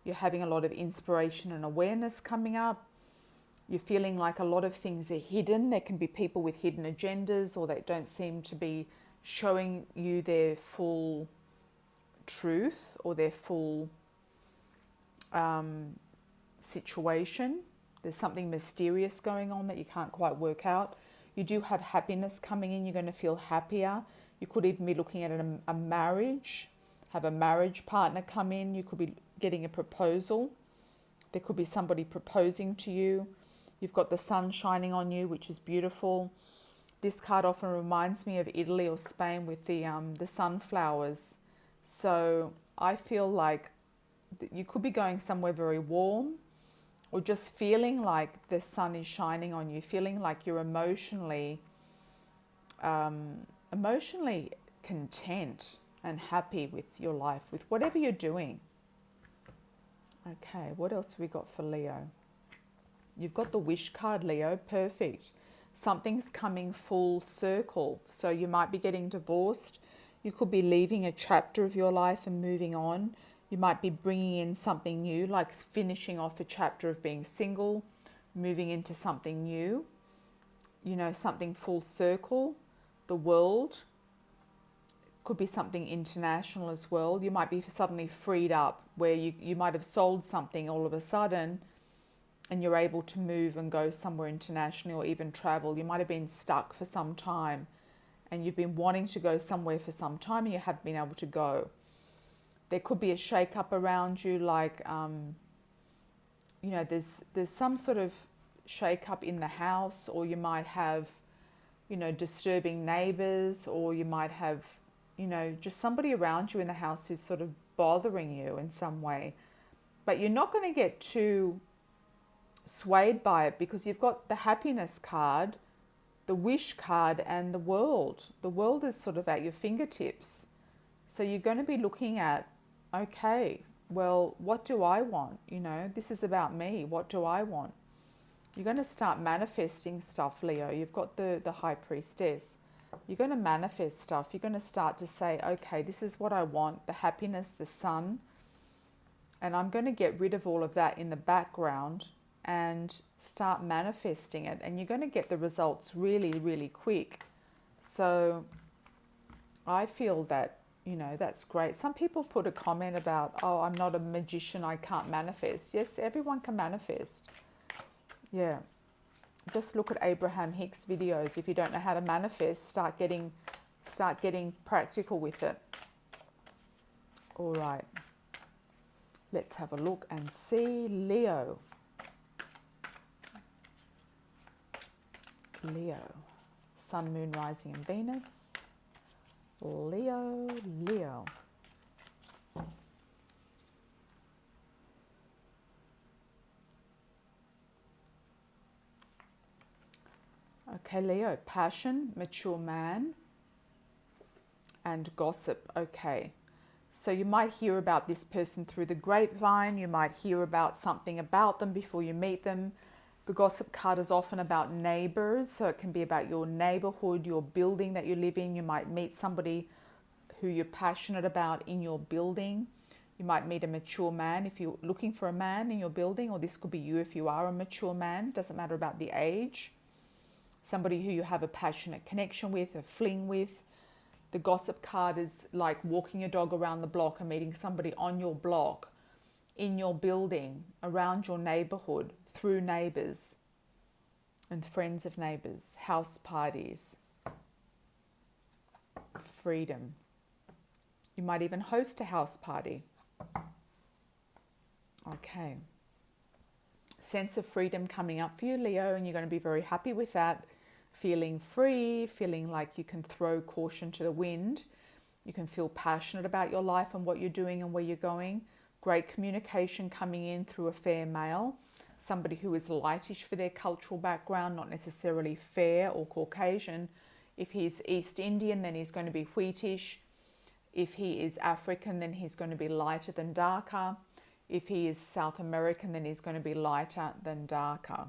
You're having a lot of inspiration and awareness coming up. You're feeling like a lot of things are hidden. There can be people with hidden agendas, or that don't seem to be showing you their full truth or their full situation. There's something mysterious going on that you can't quite work out. You do have happiness coming in. You're going to feel happier. You could even be looking at a marriage, have a marriage partner come in. You could be getting a proposal. There could be somebody proposing to you. You've got the sun shining on you, which is beautiful. This card often reminds me of Italy or Spain with the sunflowers. So I feel like you could be going somewhere very warm, or just feeling like the sun is shining on you, feeling like you're emotionally content and happy with your life, with whatever you're doing. Okay, what else have we got for Leo? You've got the wish card, Leo. Perfect. Something's coming full circle. So you might be getting divorced. You could be leaving a chapter of your life and moving on. You might be bringing in something new, like finishing off a chapter of being single, moving into something new, you know, something full circle. The world could be something international as well. You might be suddenly freed up, where you might have sold something all of a sudden and you're able to move and go somewhere internationally, or even travel. You might have been stuck for some time and you've been wanting to go somewhere for some time and you haven't been able to go. There could be a shake-up around you, like, you know, there's some sort of shake-up in the house, or you might have, you know, disturbing neighbours, or you might have, you know, just somebody around you in the house who's sort of bothering you in some way. But you're not going to get too swayed by it, because you've got the happiness card, the wish card, and the world. The world is sort of at your fingertips. So you're going to be looking at, okay, well, what do I want? You know, this is about me. What do I want? You're going to start manifesting stuff, Leo. You've got the High Priestess. You're going to manifest stuff. You're going to start to say, okay, this is what I want, the happiness, the sun. And I'm going to get rid of all of that in the background and start manifesting it. And you're going to get the results really, really quick. So I feel that, you know, that's great. Some people put a comment about, oh, I'm not a magician, I can't manifest. Yes, everyone can manifest. Yeah. Just look at Abraham Hicks' videos. If you don't know how to manifest, start getting practical with it. All right. Let's have a look and see Leo. Leo. Sun, Moon, Rising and Venus. Leo, Leo. Okay, Leo, passion, mature man, and gossip. Okay, so you might hear about this person through the grapevine. You might hear about something about them before you meet them. The gossip card is often about neighbors, so it can be about your neighborhood, your building that you live in. You might meet somebody who you're passionate about in your building. You might meet a mature man if you're looking for a man in your building, or this could be you if you are a mature man. Doesn't matter about the age. Somebody who you have a passionate connection with, a fling with. The gossip card is like walking your dog around the block and meeting somebody on your block, in your building, around your neighborhood, through neighbors and friends of neighbors, house parties. Freedom. You might even host a house party. Okay. Sense of freedom coming up for you, Leo, and you're going to be very happy with that. Feeling free, feeling like you can throw caution to the wind. You can feel passionate about your life and what you're doing and where you're going. Great communication coming in through a fair male. Somebody who is lightish for their cultural background, not necessarily fair or Caucasian. If he's East Indian, then he's going to be wheatish. If he is African, then he's going to be lighter than darker. If he is South American, then he's going to be lighter than darker.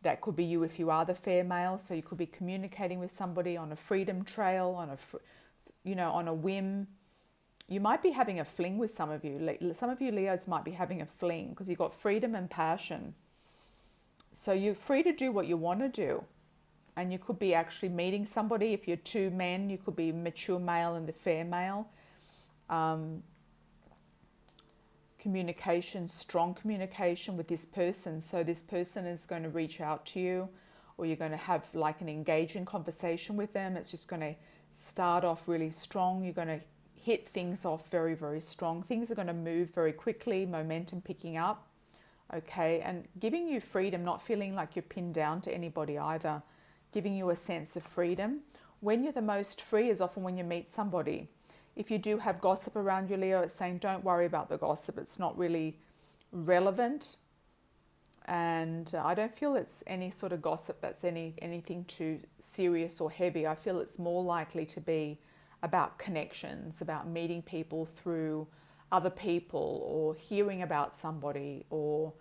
That could be you if you are the fair male. So you could be communicating with somebody on a freedom trail, on a whim. You might be having a fling with some of you. Some of you Leos might be having a fling because you've got freedom and passion. So you're free to do what you want to do. And you could be actually meeting somebody. If you're two men, you could be mature male and the fair male. Communication, strong communication with this person. So this person is going to reach out to you, or you're going to have like an engaging conversation with them. It's just going to start off really strong. You're going to hit things off very, very strong. Things are going to move very quickly, momentum picking up. Okay, and giving you freedom, not feeling like you're pinned down to anybody either. Giving you a sense of freedom. When you're the most free is often when you meet somebody. If you do have gossip around you, Leo, it's saying don't worry about the gossip. It's not really relevant. And I don't feel it's any sort of gossip that's anything too serious or heavy. I feel it's more likely to be about connections, about meeting people through other people, or hearing about somebody, or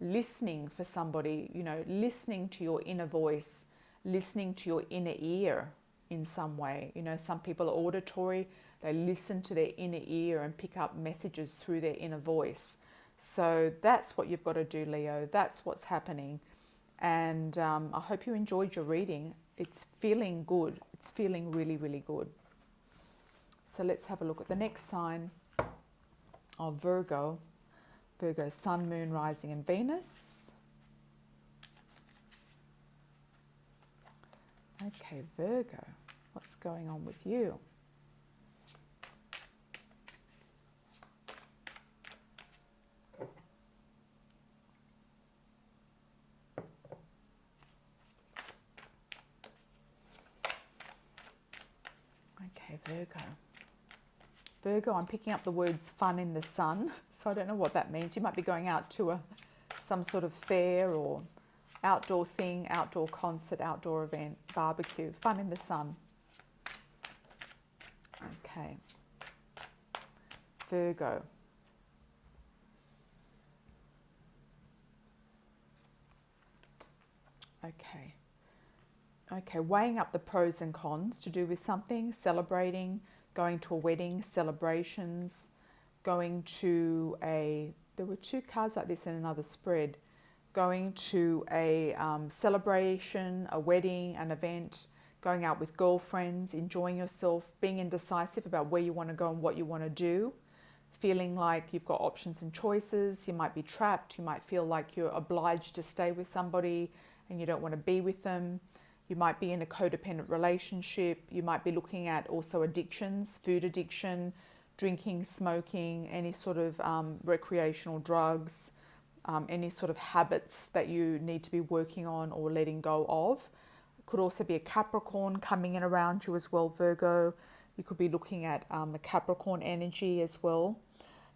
listening for somebody, you know, listening to your inner voice, listening to your inner ear in some way. You know, some people are auditory. They listen to their inner ear and pick up messages through their inner voice. So that's what you've got to do, Leo. That's what's happening. And I hope you enjoyed your reading. It's feeling good. It's feeling really, really good. So let's have a look at the next sign of Virgo. Virgo, Sun, Moon, Rising and Venus. Okay, Virgo, what's going on with you? Okay, Virgo. Virgo, I'm picking up the words fun in the sun. So I don't know what that means. You might be going out to some sort of fair or outdoor thing, outdoor concert, outdoor event, barbecue, fun in the sun. Okay. Virgo. Okay. Okay, weighing up the pros and cons to do with something, celebrating, going to a wedding, celebrations, going to there were two cards like this in another spread, going to a celebration, a wedding, an event, going out with girlfriends, enjoying yourself, being indecisive about where you want to go and what you want to do, feeling like you've got options and choices. You might be trapped. You might feel like you're obliged to stay with somebody and you don't want to be with them. You might be in a codependent relationship. You might be looking at also addictions, food addiction, drinking, smoking, any sort of recreational drugs, any sort of habits that you need to be working on or letting go of. It could also be a Capricorn coming in around you as well, Virgo. You could be looking at a Capricorn energy as well.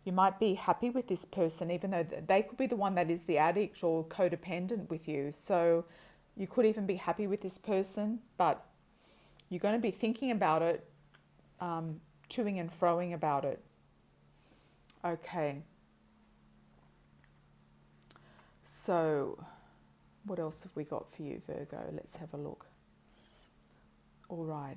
You might be happy with this person, even though they could be the one that is the addict or codependent with you. So you could even be happy with this person, but you're going to be thinking about it, toing and froing about it. Okay. So what else have we got for you, Virgo? Let's have a look. All right.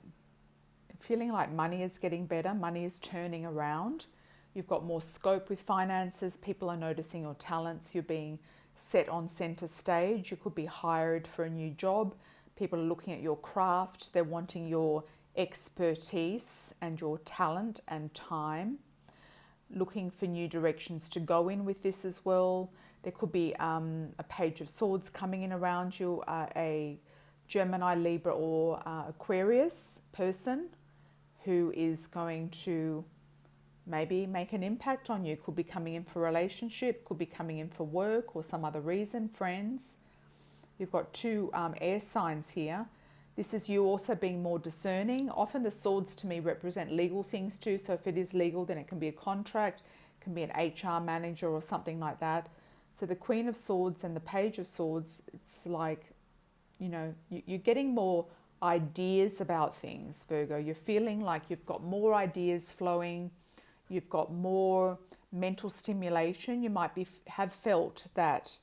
Feeling like money is getting better. Money is turning around. You've got more scope with finances. People are noticing your talents. You're being set on center stage. You could be hired for a new job. People are looking at your craft. They're wanting your expertise and your talent and time. Looking for new directions to go in with this as well. There could be a Page of Swords coming in around you, a Gemini, Libra or Aquarius person who is going to maybe make an impact on you. Could be coming in for a relationship, could be coming in for work or some other reason, friends. You've got two air signs here. This is you also being more discerning. Often the swords to me represent legal things too. So if it is legal, then it can be a contract, it can be an HR manager or something like that. So the Queen of Swords and the Page of Swords, it's like, you know, you're getting more ideas about things, Virgo. You're feeling like you've got more ideas flowing. You've got more mental stimulation. You might have felt that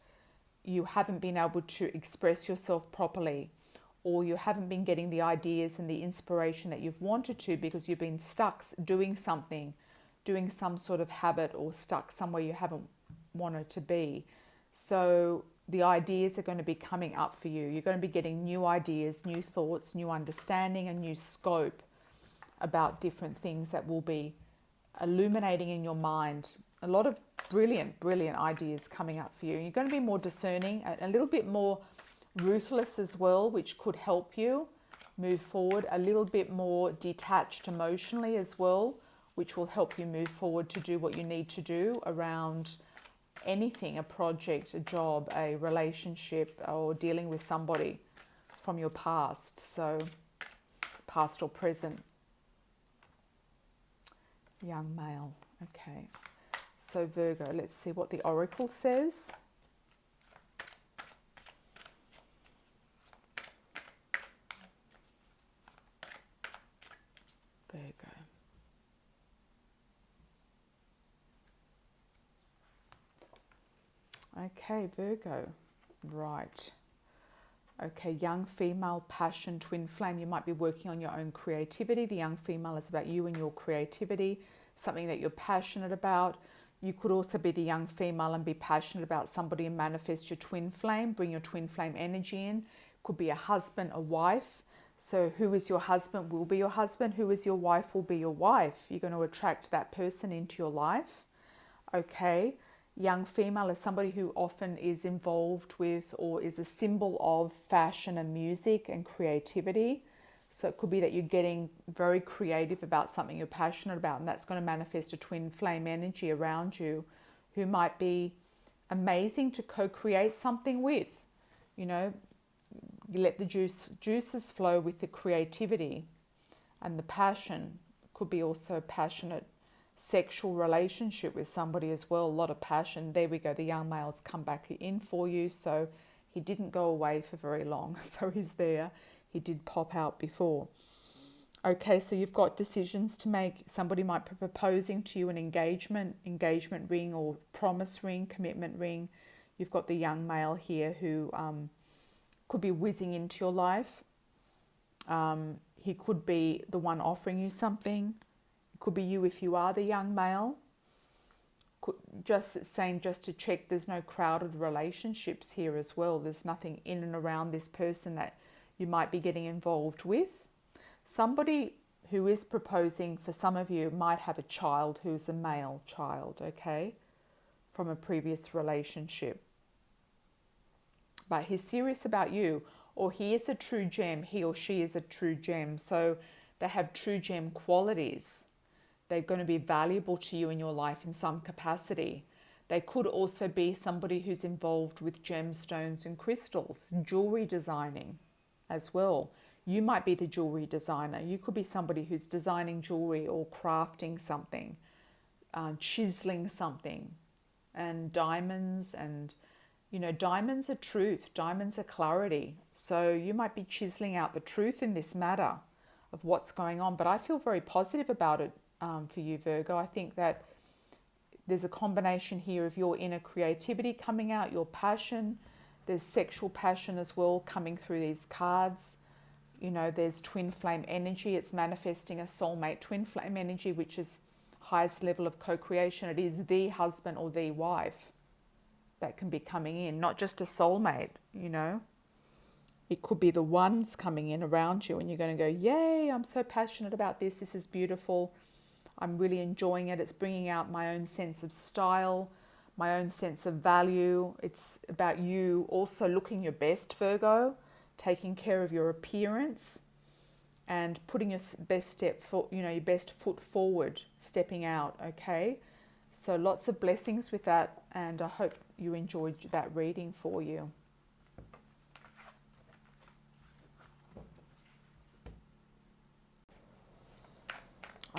you haven't been able to express yourself properly, or you haven't been getting the ideas and the inspiration that you've wanted to because you've been stuck doing something doing some sort of habit or stuck somewhere you haven't wanted to be. So the ideas are going to be coming up for you. You're going to be getting new ideas, new thoughts, new understanding, a new scope about different things that will be illuminating in your mind. A lot of brilliant ideas coming up for you. You're going to be more discerning, a little bit more ruthless as well, which could help you move forward. A little bit more detached emotionally as well, which will help you move forward to do what you need to do around anything, a project, a job, a relationship, or dealing with somebody from your past. So past or present. Young male. Okay. So Virgo, let's see what the oracle says. Virgo. Okay, Virgo. Right. Okay, young female, passion, twin flame. You might be working on your own creativity. The young female is about you and your creativity, something that you're passionate about. You could also be the young female and be passionate about somebody and manifest your twin flame, bring your twin flame energy in. Could be a husband, a wife. So who is your husband will be your husband. Who is your wife will be your wife. You're going to attract that person into your life. Okay. Young female is somebody who often is involved with or is a symbol of fashion and music and creativity. So it could be that you're getting very creative about something you're passionate about, and that's going to manifest a twin flame energy around you who might be amazing to co-create something with. You know, you let the juices flow with the creativity and the passion. Could be also passionate sexual relationship with somebody as well. A lot of passion. There we go. The young male's come back in for you. So he didn't go away for very long. So he's there. He did pop out before. Okay, so you've got decisions to make. Somebody might be proposing to you an engagement ring or promise ring, commitment ring. You've got the young male here who could be whizzing into your life. He could be the one offering you something. It could be you if you are the young male. Just to check there's no crowded relationships here as well. There's nothing in and around this person that you might be getting involved with. Somebody who is proposing for some of you might have a child who's a male child, okay, from a previous relationship. But he's serious about you, or he is a true gem, he or she is a true gem. So they have true gem qualities. They're going to be valuable to you in your life in some capacity. They could also be somebody who's involved with gemstones and crystals, jewelry designing as well. You might be the jewelry designer. You could be somebody who's designing jewelry or crafting something, chiseling something, and diamonds. And you know, diamonds are truth, diamonds are clarity. So you might be chiseling out the truth in this matter of what's going on. But I feel very positive about it for you, Virgo. I think that there's a combination here of your inner creativity coming out, your passion. There's sexual passion as well coming through these cards. You know, there's twin flame energy. It's manifesting a soulmate twin flame energy, which is highest level of co-creation. It is the husband or the wife that can be coming in, not just a soulmate, you know. It could be the ones coming in around you and you're going to go, yay, I'm so passionate about this. This is beautiful. I'm really enjoying it. It's bringing out my own sense of style, my own sense of value. It's about you also looking your best, Virgo, taking care of your appearance and putting your best your best foot forward, stepping out, okay? So lots of blessings with that, and I hope you enjoyed that reading for you.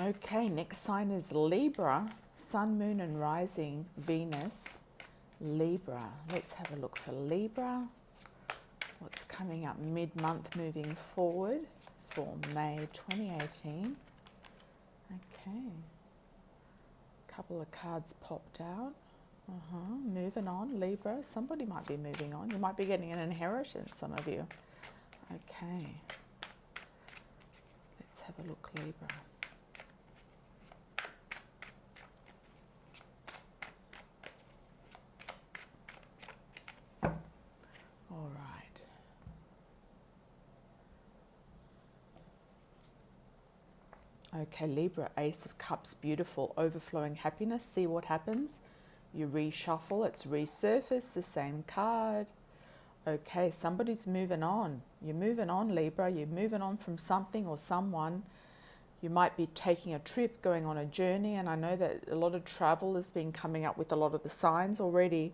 Okay, next sign is Libra, Sun, Moon and Rising, Venus, Libra. Let's have a look for Libra. What's coming up mid-month moving forward for May 2018. Okay. Couple of cards popped out. Moving on, Libra. Somebody might be moving on. You might be getting an inheritance, some of you. Okay. Let's have a look, Libra. Okay, Libra, Ace of Cups, beautiful, overflowing happiness. See what happens. You reshuffle, it's resurfaced, the same card. Okay, somebody's moving on. You're moving on, Libra. You're moving on from something or someone. You might be taking a trip, going on a journey, and I know that a lot of travel has been coming up with a lot of the signs already.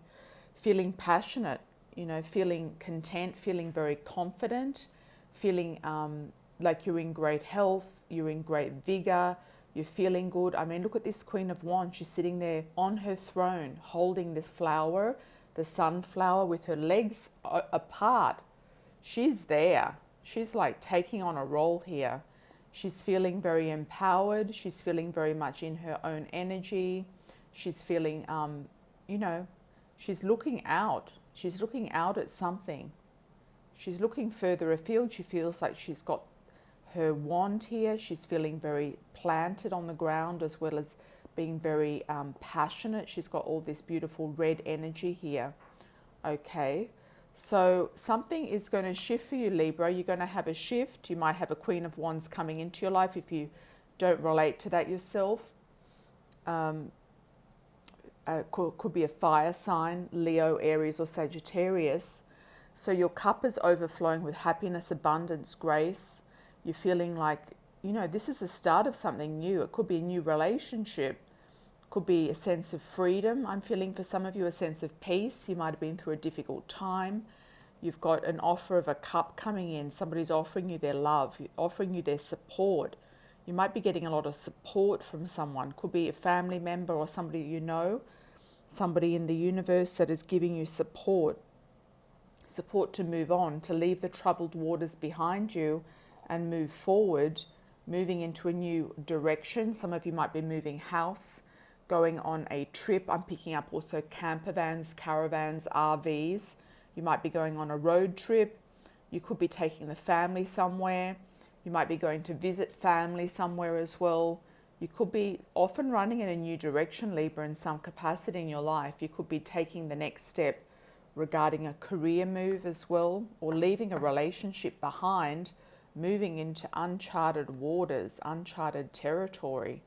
Feeling passionate, you know, feeling content, feeling very confident, feeling like you're in great health, you're in great vigor, you're feeling good. I mean, look at this Queen of Wands. She's sitting there on her throne holding this flower, the sunflower, with her legs apart. She's there. She's like taking on a role here. She's feeling very empowered. She's feeling very much in her own energy. She's feeling, you know, she's looking out. She's looking out at something. She's looking further afield. She feels like she's got her wand here. She's feeling very planted on the ground, as well as being very passionate. She's got all this beautiful red energy here. Okay, so something is going to shift for you, Libra. You're going to have a shift. You might have a Queen of Wands coming into your life if you don't relate to that yourself. Could be a fire sign, Leo, Aries, or Sagittarius. So your cup is overflowing with happiness, abundance, grace. You're feeling like, you know, this is the start of something new. It could be a new relationship. Could be a sense of freedom. I'm feeling for some of you a sense of peace. You might have been through a difficult time. You've got an offer of a cup coming in. Somebody's offering you their love, offering you their support. You might be getting a lot of support from someone. Could be a family member or somebody you know, somebody in the universe that is giving you support. Support to move on, to leave the troubled waters behind you and move forward, moving into a new direction. Some of you might be moving house, going on a trip. I'm picking up also camper vans, caravans, RVs. You might be going on a road trip. You could be taking the family somewhere. You might be going to visit family somewhere as well. You could be often running in a new direction, Libra, in some capacity in your life. You could be taking the next step regarding a career move as well, or leaving a relationship behind, moving into uncharted waters, uncharted territory.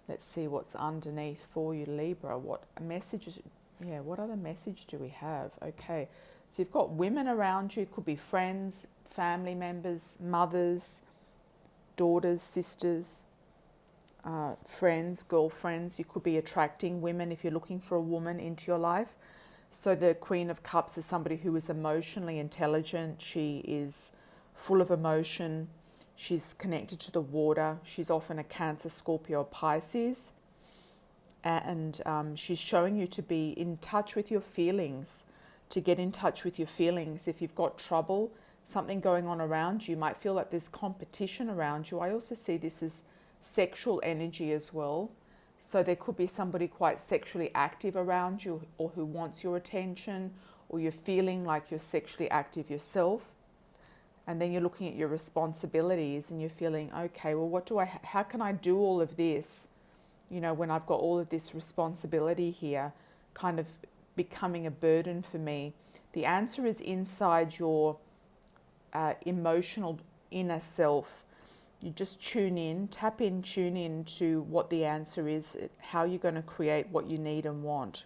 Let's see what's underneath for you, Libra. What messages, what other message do we have? Okay, so you've got women around you. Could be friends, family members, mothers, daughters, sisters, friends, girlfriends. You could be attracting women if you're looking for a woman into your life. So the Queen of Cups is somebody who is emotionally intelligent. She is full of emotion. She's connected to the water. She's often a Cancer, Scorpio, or Pisces. And she's showing you to be in touch with your feelings, to get in touch with your feelings. If you've got trouble, something going on around you, you might feel like there's competition around you. I also see this as sexual energy as well. So there could be somebody quite sexually active around you, or who wants your attention, or you're feeling like you're sexually active yourself. And then you're looking at your responsibilities and you're feeling, okay, well, how can I do all of this? You know, when I've got all of this responsibility here, kind of becoming a burden for me. The answer is inside your emotional inner self. You just tune in to what the answer is, how you're going to create what you need and want,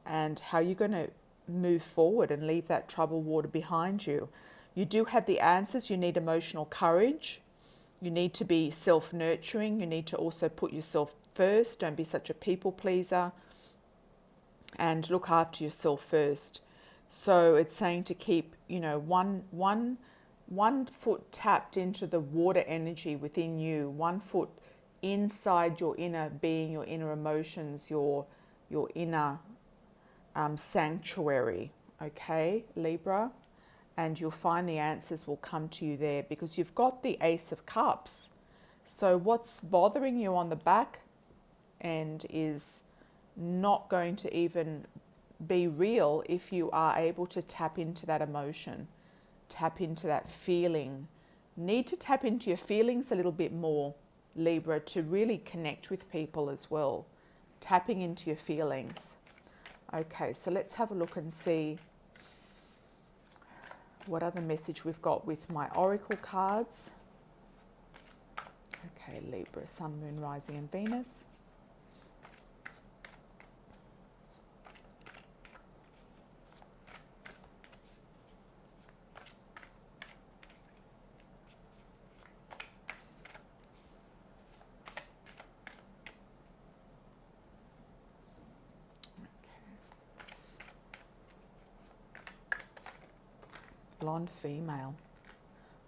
and how you're going to move forward and leave that troubled water behind you. You do have the answers. You need emotional courage. You need to be self-nurturing. You need to also put yourself first. Don't be such a people pleaser, and look after yourself first. So it's saying to keep, you know, one foot tapped into the water energy within you, 1 foot inside your inner being, your inner emotions, your inner sanctuary, okay, Libra? And you'll find the answers will come to you there, because you've got the Ace of Cups. So what's bothering you on the back end is not going to even be real if you are able to tap into that emotion. Tap into that feeling. Need to tap into your feelings a little bit more, Libra, to really connect with people as well. Tapping into your feelings. Okay, so let's have a look and see what other message we've got with my oracle cards. Okay, Okay, Libra, Sun, Moon, Rising and Venus. Blonde female.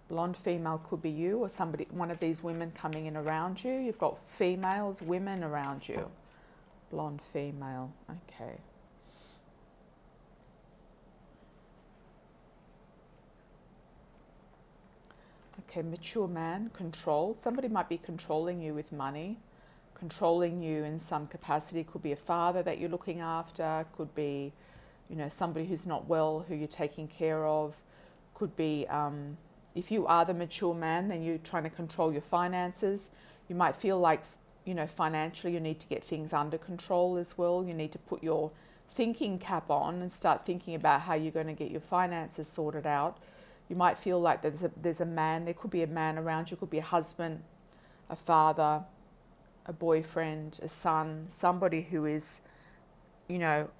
Blonde female could be you or somebody, one of these women coming in around you. You've got females, women around you. Blonde female. Okay. Okay, mature man, control. Somebody might be controlling you with money, controlling you in some capacity. Could be a father that you're looking after. Could be, you know, somebody who's not well, who you're taking care of. Could be, if you are the mature man, then you're trying to control your finances. You might feel like, you know, financially you need to get things under control as well. You need to put your thinking cap on and start thinking about how you're going to get your finances sorted out. You might feel like there's a man, there could be a man around you, could be a husband, a father, a boyfriend, a son, somebody who is, you know,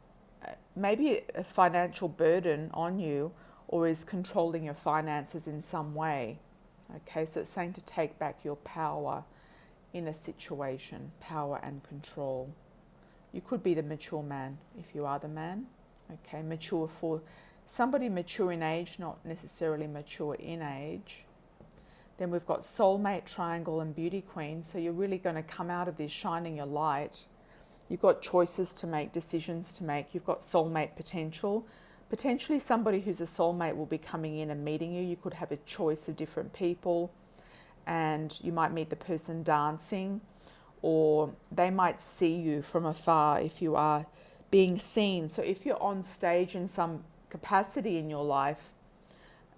maybe a financial burden on you, or is controlling your finances in some way. Okay, so it's saying to take back your power in a situation, power and control. You could be the mature man if you are the man. Okay, mature for somebody mature in age, not necessarily mature in age. Then we've got soulmate, triangle and beauty queen. So you're really going to come out of this shining your light. You've got choices to make, decisions to make. You've got soulmate potential. Potentially somebody who's a soulmate will be coming in and meeting you. You could have a choice of different people and you might meet the person dancing, or they might see you from afar if you are being seen. So if you're on stage in some capacity in your life,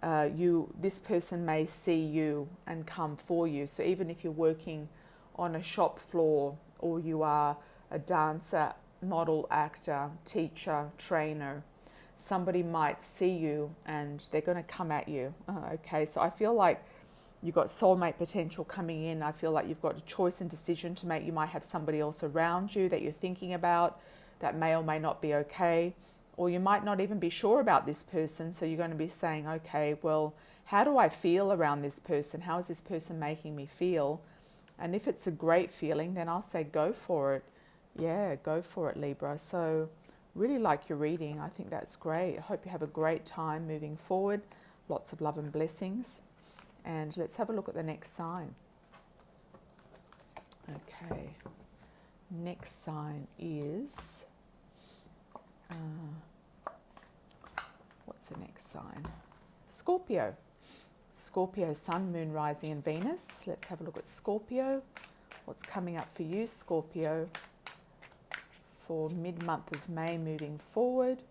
this person may see you and come for you. So even if you're working on a shop floor, or you are a dancer, model, actor, teacher, trainer, somebody might see you and they're going to come at you. Okay, so I feel like you've got soulmate potential coming in. I feel like you've got a choice and decision to make. You might have somebody else around you that you're thinking about that may or may not be okay. Or you might not even be sure about this person. So you're going to be saying, okay, well, how do I feel around this person? How is this person making me feel? And if it's a great feeling, then I'll say go for it. Yeah, go for it, Libra. So really like your reading. I think that's great. I hope you have a great time moving forward. Lots of love and blessings. And let's have a look at the next sign. Okay. Next sign is... what's the next sign? Scorpio. Scorpio, Sun, Moon, Rising and Venus. Let's have a look at Scorpio. What's coming up for you, Scorpio, for mid-month of May moving forward?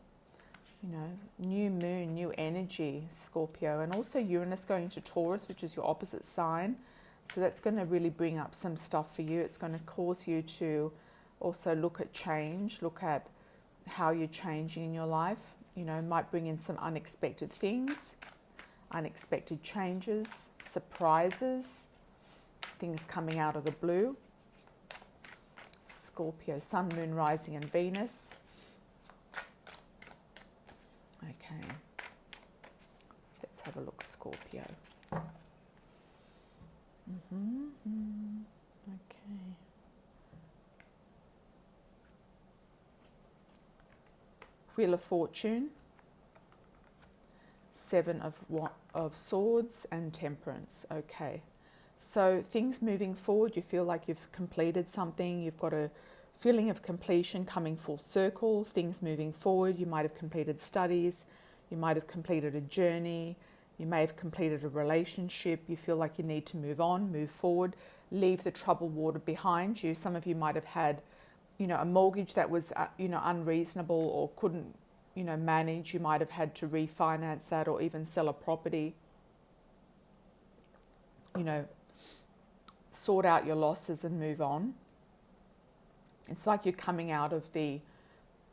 You know, new moon, new energy, Scorpio. And also Uranus going to Taurus, which is your opposite sign. So that's going to really bring up some stuff for you. It's going to cause you to also look at change, look at how you're changing in your life. You know, might bring in some unexpected things, unexpected changes, surprises, things coming out of the blue. Scorpio, Sun, Moon, Rising and Venus. Okay, let's have a look, Scorpio. Okay. Wheel of Fortune, Seven of Swords and Temperance. Okay, so things moving forward, you feel like you've completed something, you've got a feeling of completion coming full circle, things moving forward. You might have completed studies, you might have completed a journey, you may have completed a relationship. You feel like you need to move on, move forward, leave the troubled water behind you. Some of you might have had, you know, a mortgage that was, you know, unreasonable or couldn't, you know, manage. You might have had to refinance that or even sell a property. You know, sort out your losses and move on. It's like you're coming out of a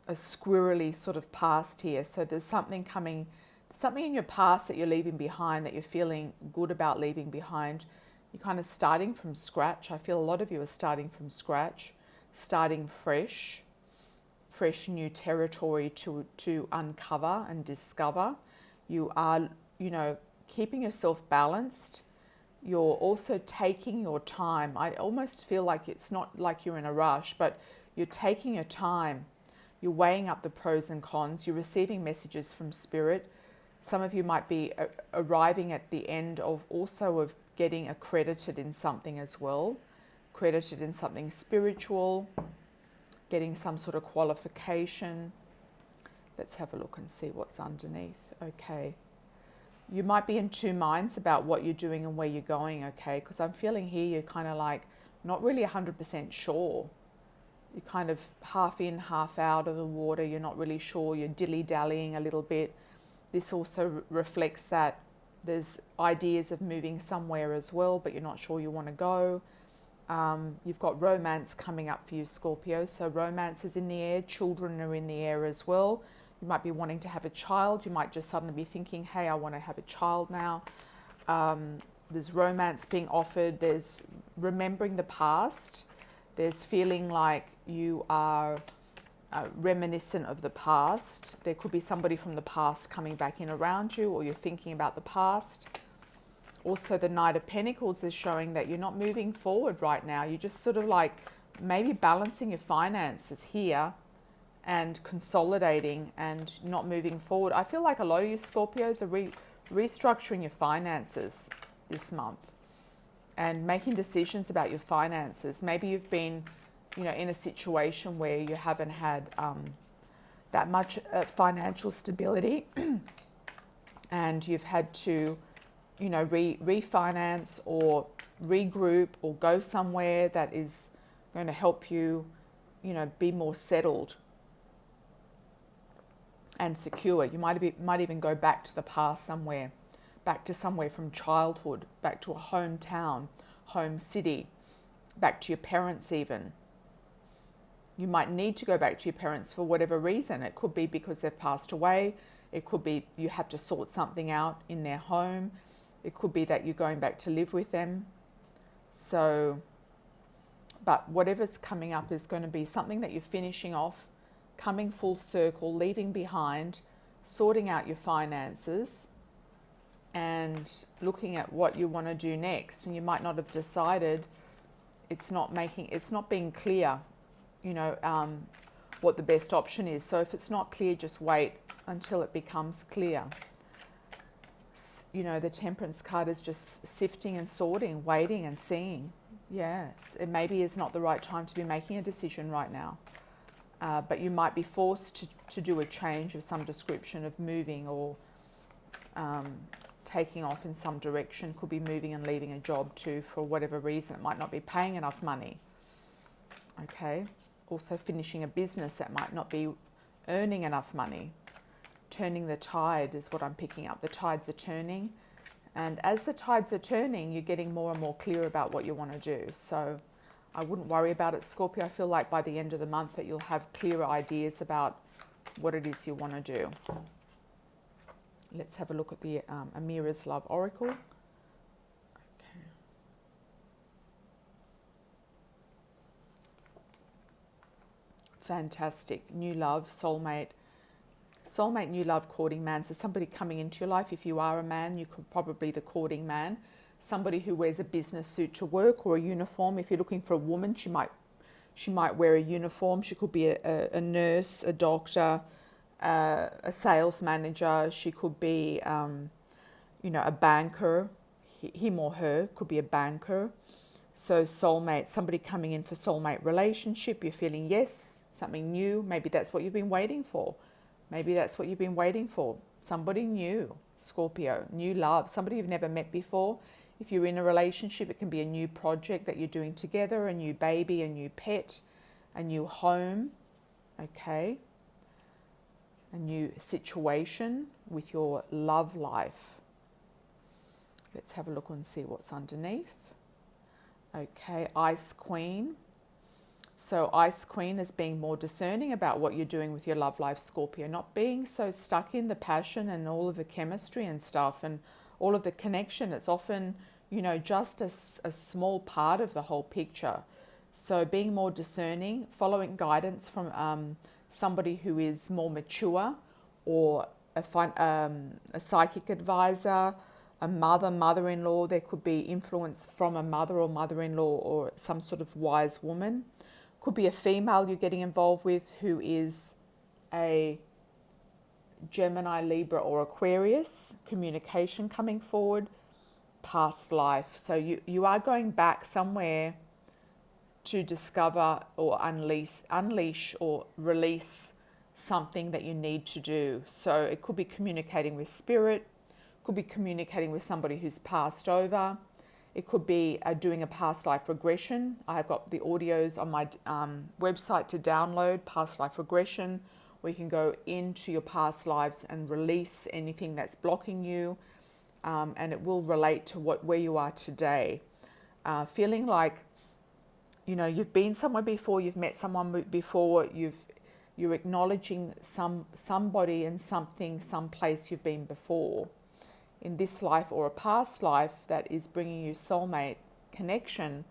squirrely sort of past here. So there's something coming, something in your past that you're leaving behind, that you're feeling good about leaving behind. You're kind of starting from scratch. I feel a lot of you are starting from scratch, starting fresh new territory to uncover and discover. You are, keeping yourself balanced. You're also taking your time. I almost feel like it's not like you're in a rush, but you're taking your time. You're weighing up the pros and cons. You're receiving messages from spirit. Some of you might be arriving at the end of getting accredited in something as well, credited in something spiritual, getting some sort of qualification. Let's have a look and see what's underneath. Okay. You might be in two minds about what you're doing and where you're going, okay? Because I'm feeling here you're kind of like not really 100% sure. You're kind of half in, half out of the water. You're not really sure. You're dilly-dallying a little bit. This also reflects that there's ideas of moving somewhere as well, but you're not sure you want to go. You've got romance coming up for you, Scorpio. So romance is in the air. Children are in the air as well. You might be wanting to have a child. You might just suddenly be thinking, hey, I want to have a child now. There's romance being offered. There's remembering the past. There's feeling like you are reminiscent of the past. There could be somebody from the past coming back in around you, or you're thinking about the past. Also, the Knight of Pentacles is showing that you're not moving forward right now. You're just sort of like maybe balancing your finances here and consolidating and not moving forward. I feel like a lot of you Scorpios are restructuring your finances this month and making decisions about your finances. Maybe you've been, in a situation where you haven't had that much financial stability and you've had to, refinance or regroup or go somewhere that is going to help you, be more settled and secure. You might even go back to the past somewhere, back to somewhere from childhood, back to a hometown, home city, back to your parents even. You might need to go back to your parents for whatever reason. It could be because they've passed away. It could be you have to sort something out in their home. It could be that you're going back to live with them. But whatever's coming up is going to be something that you're finishing off, coming full circle, leaving behind, sorting out your finances and looking at what you want to do next. And you might not have decided. It's not being clear, what the best option is. So if it's not clear, just wait until it becomes clear. The Temperance card is just sifting and sorting, waiting and seeing. Yeah, it maybe is not the right time to be making a decision right now. But you might be forced to do a change of some description of moving or taking off in some direction. Could be moving and leaving a job too for whatever reason. It might not be paying enough money. Okay. Also finishing a business that might not be earning enough money. Turning the tide is what I'm picking up. The tides are turning. And as the tides are turning, you're getting more and more clear about what you want to do. So I wouldn't worry about it, Scorpio. I feel like by the end of the month that you'll have clearer ideas about what it is you want to do. Let's have a look at the Amira's Love Oracle. Okay. Fantastic. New love, soulmate. Soulmate, new love, courting man. So somebody coming into your life. If you are a man, you could probably be the courting man. Somebody who wears a business suit to work or a uniform. If you're looking for a woman, she might wear a uniform. She could be a nurse, a doctor, a sales manager. She could be, a banker. Him or her could be a banker. So soulmate, somebody coming in for soulmate relationship. You're feeling yes, something new. Maybe that's what you've been waiting for. Maybe that's what you've been waiting for. Somebody new, Scorpio, new love, somebody you've never met before. If you're in a relationship, it can be a new project that you're doing together, a new baby, a new pet, a new home, okay? A new situation with your love life. Let's have a look and see what's underneath. Okay, Ice Queen. So Ice Queen is being more discerning about what you're doing with your love life, Scorpio. Not being so stuck in the passion and all of the chemistry and stuff and all of the connection. It's often, just a small part of the whole picture. So being more discerning, following guidance from somebody who is more mature, or a psychic advisor, a mother-in-law. There could be influence from a mother or mother-in-law, or some sort of wise woman. Could be a female you're getting involved with who is a Gemini, Libra, or Aquarius. Communication coming forward, past life. So you are going back somewhere to discover or unleash or release something that you need to do. So it could be communicating with spirit, could be communicating with somebody who's passed over. It could be doing a past life regression. I've got the audios on my website to download, past life regression, where you can go into your past lives and release anything that's blocking you, and it will relate to where you are today. Feeling like, you've been somewhere before, you've met someone before, you're acknowledging somebody and something, someplace you've been before in this life or a past life that is bringing you soulmate connection,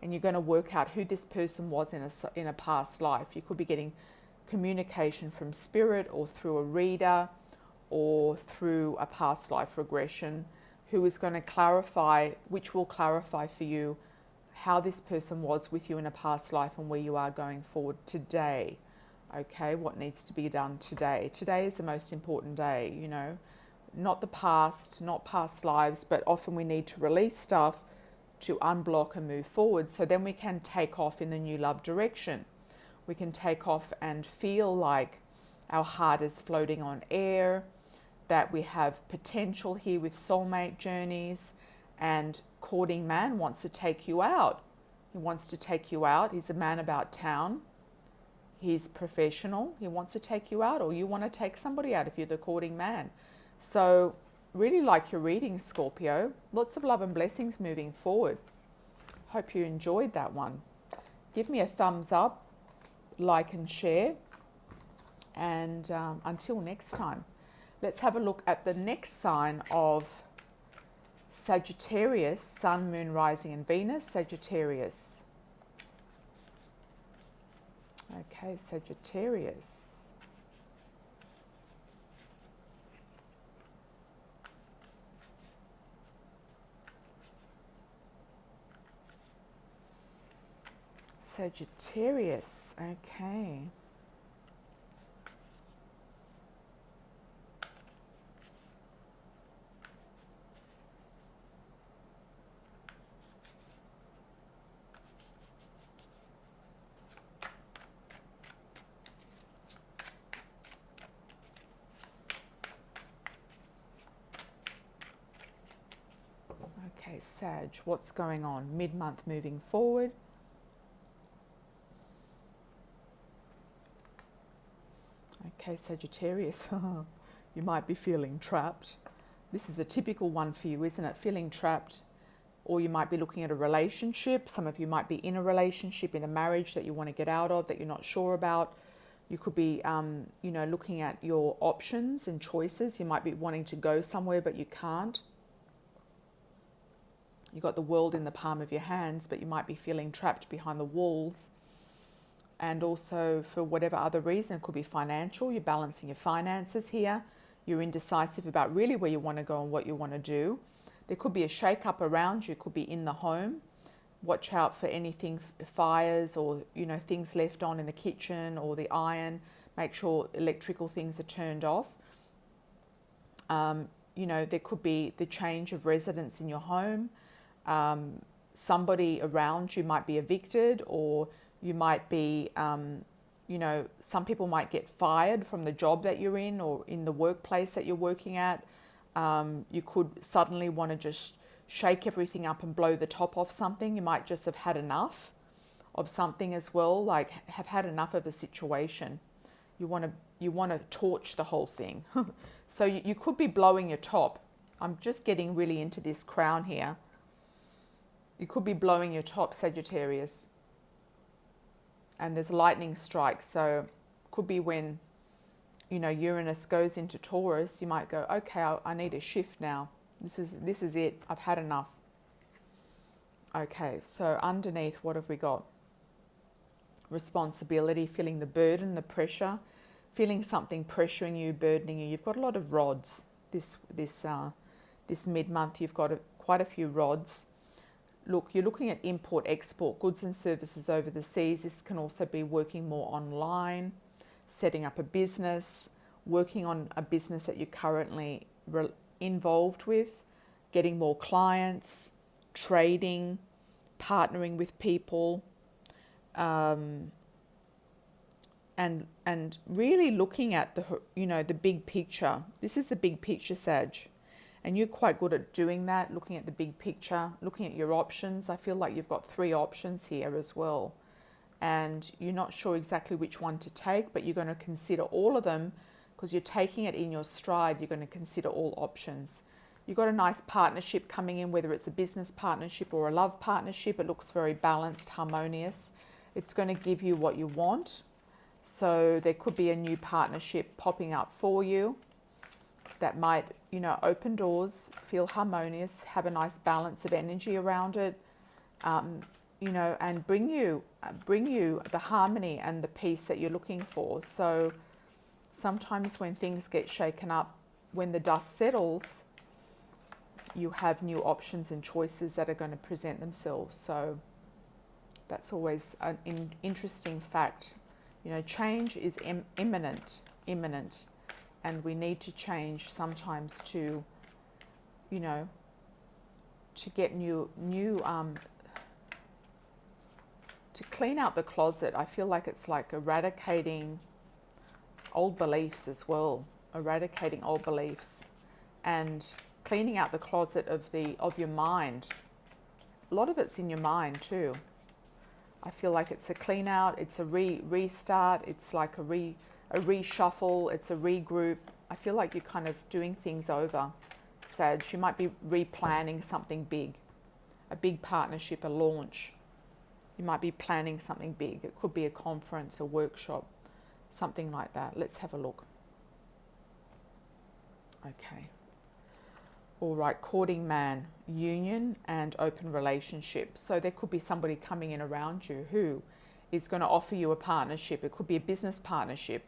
and you're going to work out who this person was in a past life. You could be getting communication from spirit, or through a reader, or through a past life regression, who is going to clarify, which will clarify for you how this person was with you in a past life and where you are going forward today. Okay, what needs to be done today? Today is the most important day, not the past, not past lives, but often we need to release stuff to unblock and move forward, so then we can take off in the new love direction. We can take off and feel like our heart is floating on air, that we have potential here with soulmate journeys, and courting man wants to take you out. He wants to take you out. He's a man about town. He's professional. He wants to take you out, or you want to take somebody out if you're the courting man. So really like your reading, Scorpio. Lots of love and blessings moving forward. Hope you enjoyed that one. Give me a thumbs up, like and share. And until next time, let's have a look at the next sign of Sagittarius, Sun, Moon, Rising and Venus. Sagittarius. Okay, Sagittarius. Sagittarius, okay. Okay, Sag, what's going on? Mid-month moving forward. Okay, Sagittarius, you might be feeling trapped. This is a typical one for you, isn't it? Feeling trapped. Or you might be looking at a relationship. Some of you might be in a relationship, in a marriage that you want to get out of, that you're not sure about. You could be, looking at your options and choices. You might be wanting to go somewhere, but you can't. You've got the world in the palm of your hands, but you might be feeling trapped behind the walls. And also for whatever other reason, it could be financial. You're balancing your finances here. You're indecisive about really where you want to go and what you want to do. There could be a shake-up around you. It could be in the home. Watch out for anything, fires or, things left on in the kitchen or the iron. Make sure electrical things are turned off. There could be the change of residence in your home. Somebody around you might be evicted, or you might be, some people might get fired from the job that you're in or in the workplace that you're working at. You could suddenly want to just shake everything up and blow the top off something. You might just have had enough of something as well, like have had enough of a situation. You want to torch the whole thing. So you could be blowing your top. I'm just getting really into this crown here. You could be blowing your top, Sagittarius. And there's lightning strikes, so could be when, Uranus goes into Taurus, you might go, okay, I need a shift now. This is it. I've had enough. Okay, so underneath, what have we got? Responsibility, feeling the burden, the pressure, feeling something pressuring you, burdening you. You've got a lot of rods this mid-month. You've got quite a few rods. Look, you're looking at import, export, goods and services over the seas. This can also be working more online, setting up a business, working on a business that you're currently involved with, getting more clients, trading, partnering with people, and really looking at the big picture. This is the big picture, Sag. And you're quite good at doing that, looking at the big picture, looking at your options. I feel like you've got 3 options here as well. And you're not sure exactly which one to take, but you're going to consider all of them because you're taking it in your stride. You're going to consider all options. You've got a nice partnership coming in, whether it's a business partnership or a love partnership. It looks very balanced, harmonious. It's going to give you what you want. So there could be a new partnership popping up for you that might, open doors, feel harmonious, have a nice balance of energy around it, and bring you the harmony and the peace that you're looking for. So sometimes when things get shaken up, when the dust settles, you have new options and choices that are going to present themselves. So that's always an interesting fact. Change is imminent. And we need to change sometimes to get to clean out the closet. I feel like it's like eradicating old beliefs as well, eradicating old beliefs and cleaning out the closet of your mind. A lot of it's in your mind too. I feel like it's a clean out, it's a restart, it's like a reshuffle, it's a regroup. I feel like you're kind of doing things over, Sag. You might be replanning something big, a big partnership, a launch. You might be planning something big. It could be a conference, a workshop, something like that. Let's have a look. Okay. All right, courting man, union and open relationship. So there could be somebody coming in around you who is going to offer you a partnership. It could be a business partnership.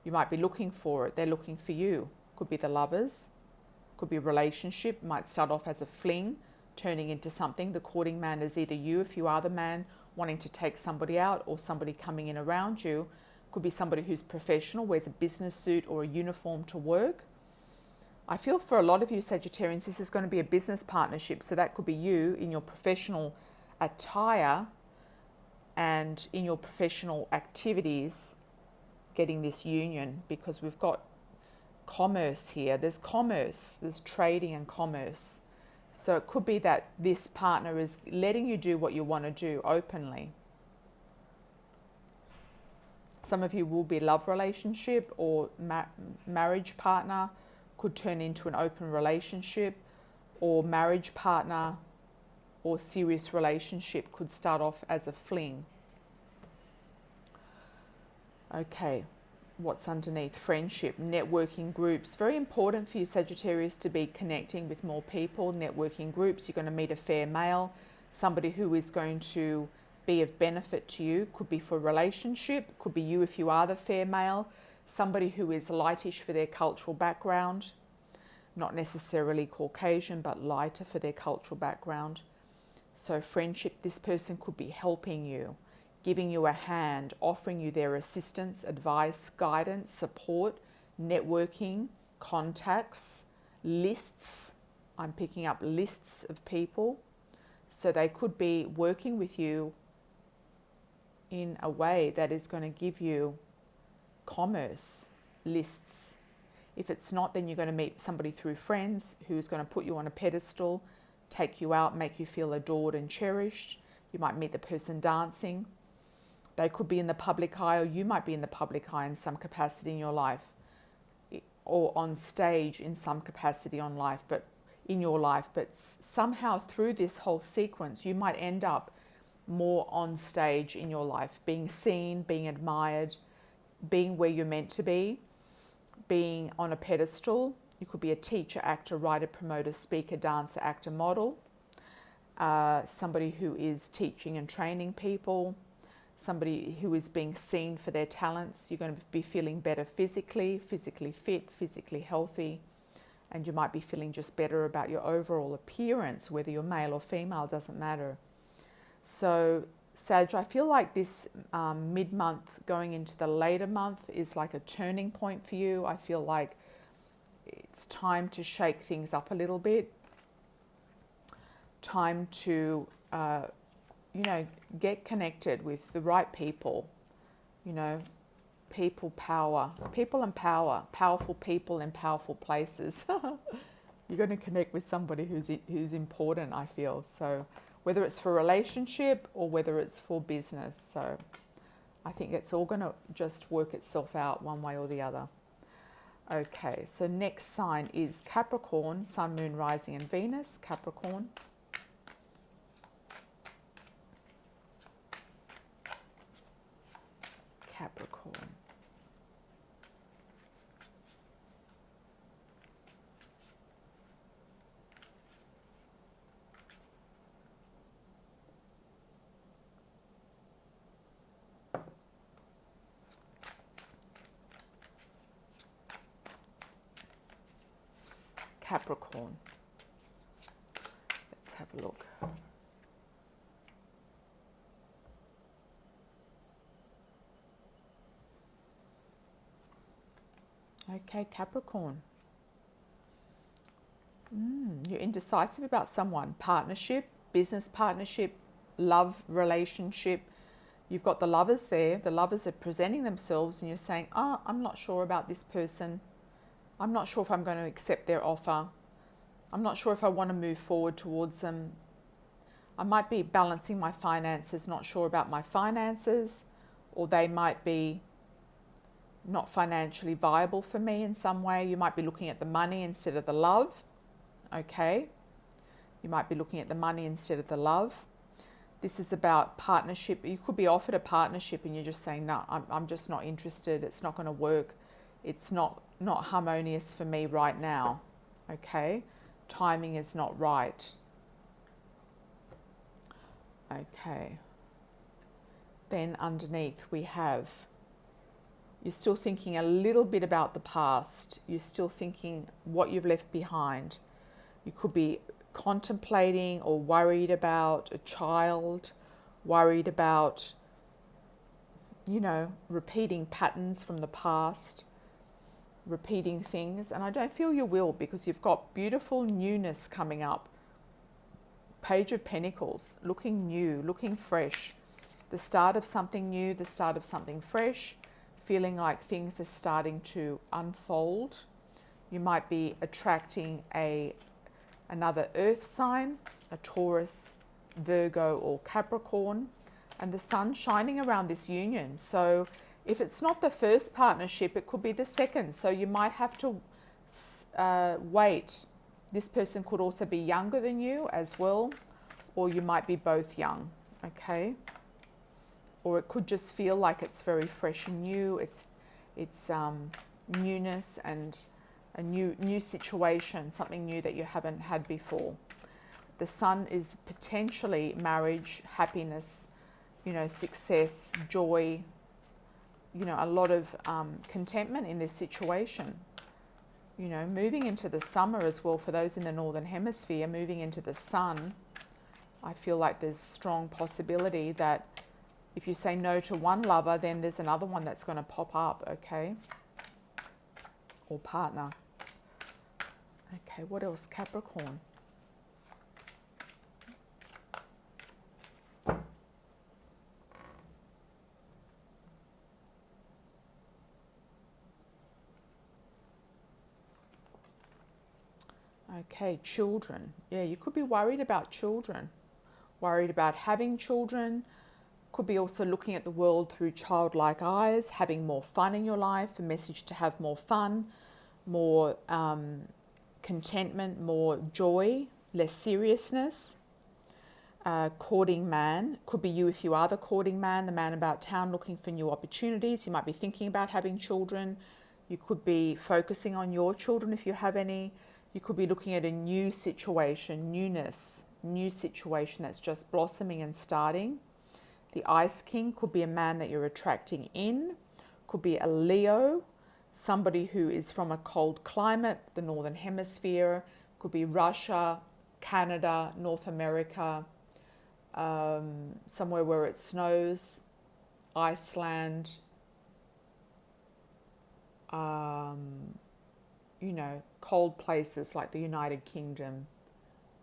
You might be looking for it. They're looking for you. Could be the lovers. Could be a relationship. Might start off as a fling, turning into something. The courting man is either you, if you are the man, wanting to take somebody out, or somebody coming in around you. Could be somebody who's professional, wears a business suit or a uniform to work. I feel for a lot of you Sagittarians, this is going to be a business partnership. So that could be you in your professional attire and in your professional activities getting this union, because we've got commerce here. There's commerce, there's trading and commerce. So it could be that this partner is letting you do what you want to do openly. Some of you will be love relationship, or marriage partner could turn into an open relationship, or marriage partner or serious relationship could start off as a fling. Okay, what's underneath? Friendship, networking groups. Very important for you Sagittarius to be connecting with more people, networking groups. You're going to meet a fair male, somebody who is going to be of benefit to you. Could be for a relationship, could be you if you are the fair male, somebody who is lightish for their cultural background, not necessarily Caucasian, but lighter for their cultural background. So friendship, this person could be helping you, giving you a hand, offering you their assistance, advice, guidance, support, networking, contacts, lists. I'm picking up lists of people. So they could be working with you in a way that is going to give you commerce, lists. If it's not, then you're going to meet somebody through friends who's going to put you on a pedestal, take you out, make you feel adored and cherished. You might meet the person dancing. They could be in the public eye, or you might be in the public eye in some capacity in your life, or on stage in some capacity on life, but in your life. But somehow through this whole sequence, you might end up more on stage in your life, being seen, being admired, being where you're meant to be, being on a pedestal. You could be a teacher, actor, writer, promoter, speaker, dancer, actor, model. somebody who is teaching and training people, somebody who is being seen for their talents. You're going to be feeling better physically fit, physically healthy, and you might be feeling just better about your overall appearance, whether you're male or female, doesn't matter. So Sag, I feel like this mid-month going into the later month is like a turning point for you. I feel like it's time to shake things up a little bit. Time to, get connected with the right people. People and power, powerful people in powerful places. You're going to connect with somebody who's important, I feel. So whether it's for a relationship or whether it's for business. So I think it's all going to just work itself out one way or the other. Okay, so next sign is Capricorn, Sun, Moon, Rising and Venus, Capricorn. Capricorn. Capricorn. Let's have a look. Okay, Capricorn. You're indecisive about someone. Partnership, business partnership, love relationship. You've got the lovers there. The lovers are presenting themselves and you're saying, I'm not sure about this person. I'm not sure if I'm going to accept their offer. I'm not sure if I want to move forward towards them. I might be balancing my finances, not sure about my finances, or they might be not financially viable for me in some way. You might be looking at the money instead of the love. Okay. You might be looking at the money instead of the love. This is about partnership. You could be offered a partnership and you're just saying, no, I'm just not interested. It's not going to work. It's not harmonious for me right now. Okay. Timing is not right. Okay. Then underneath we have, you're still thinking a little bit about the past. You're still thinking what you've left behind. You could be contemplating or worried about a child, worried about, repeating patterns from the past, repeating things. And I don't feel you will, because you've got beautiful newness coming up. Page of Pentacles, looking new, looking fresh. The start of something new, the start of something fresh, feeling like things are starting to unfold. You might be attracting another earth sign, a Taurus, Virgo or Capricorn, and the sun shining around this union. So if it's not the first partnership, it could be the second. So you might have to wait. This person could also be younger than you as well, or you might be both young, okay? Or it could just feel like it's very fresh and new. It's newness and a new situation, something new that you haven't had before. The sun is potentially marriage, happiness, success, joy, a lot of contentment in this situation. Moving into the summer as well, for those in the Northern Hemisphere, moving into the sun, I feel like there's strong possibility that if you say no to one lover, then there's another one that's going to pop up, okay? Or partner. Okay, what else? Capricorn. Okay, children. Yeah, you could be worried about children. Worried about having children. Could be also looking at the world through childlike eyes, having more fun in your life, a message to have more fun, more contentment, more joy, less seriousness. Courting man, could be you if you are the courting man, the man about town looking for new opportunities. You might be thinking about having children. You could be focusing on your children if you have any. You could be looking at a new situation, newness, new situation that's just blossoming and starting. The Ice King could be a man that you're attracting in, could be a Leo, somebody who is from a cold climate, the Northern Hemisphere, could be Russia, Canada, North America, somewhere where it snows, Iceland, you know, cold places like the United Kingdom,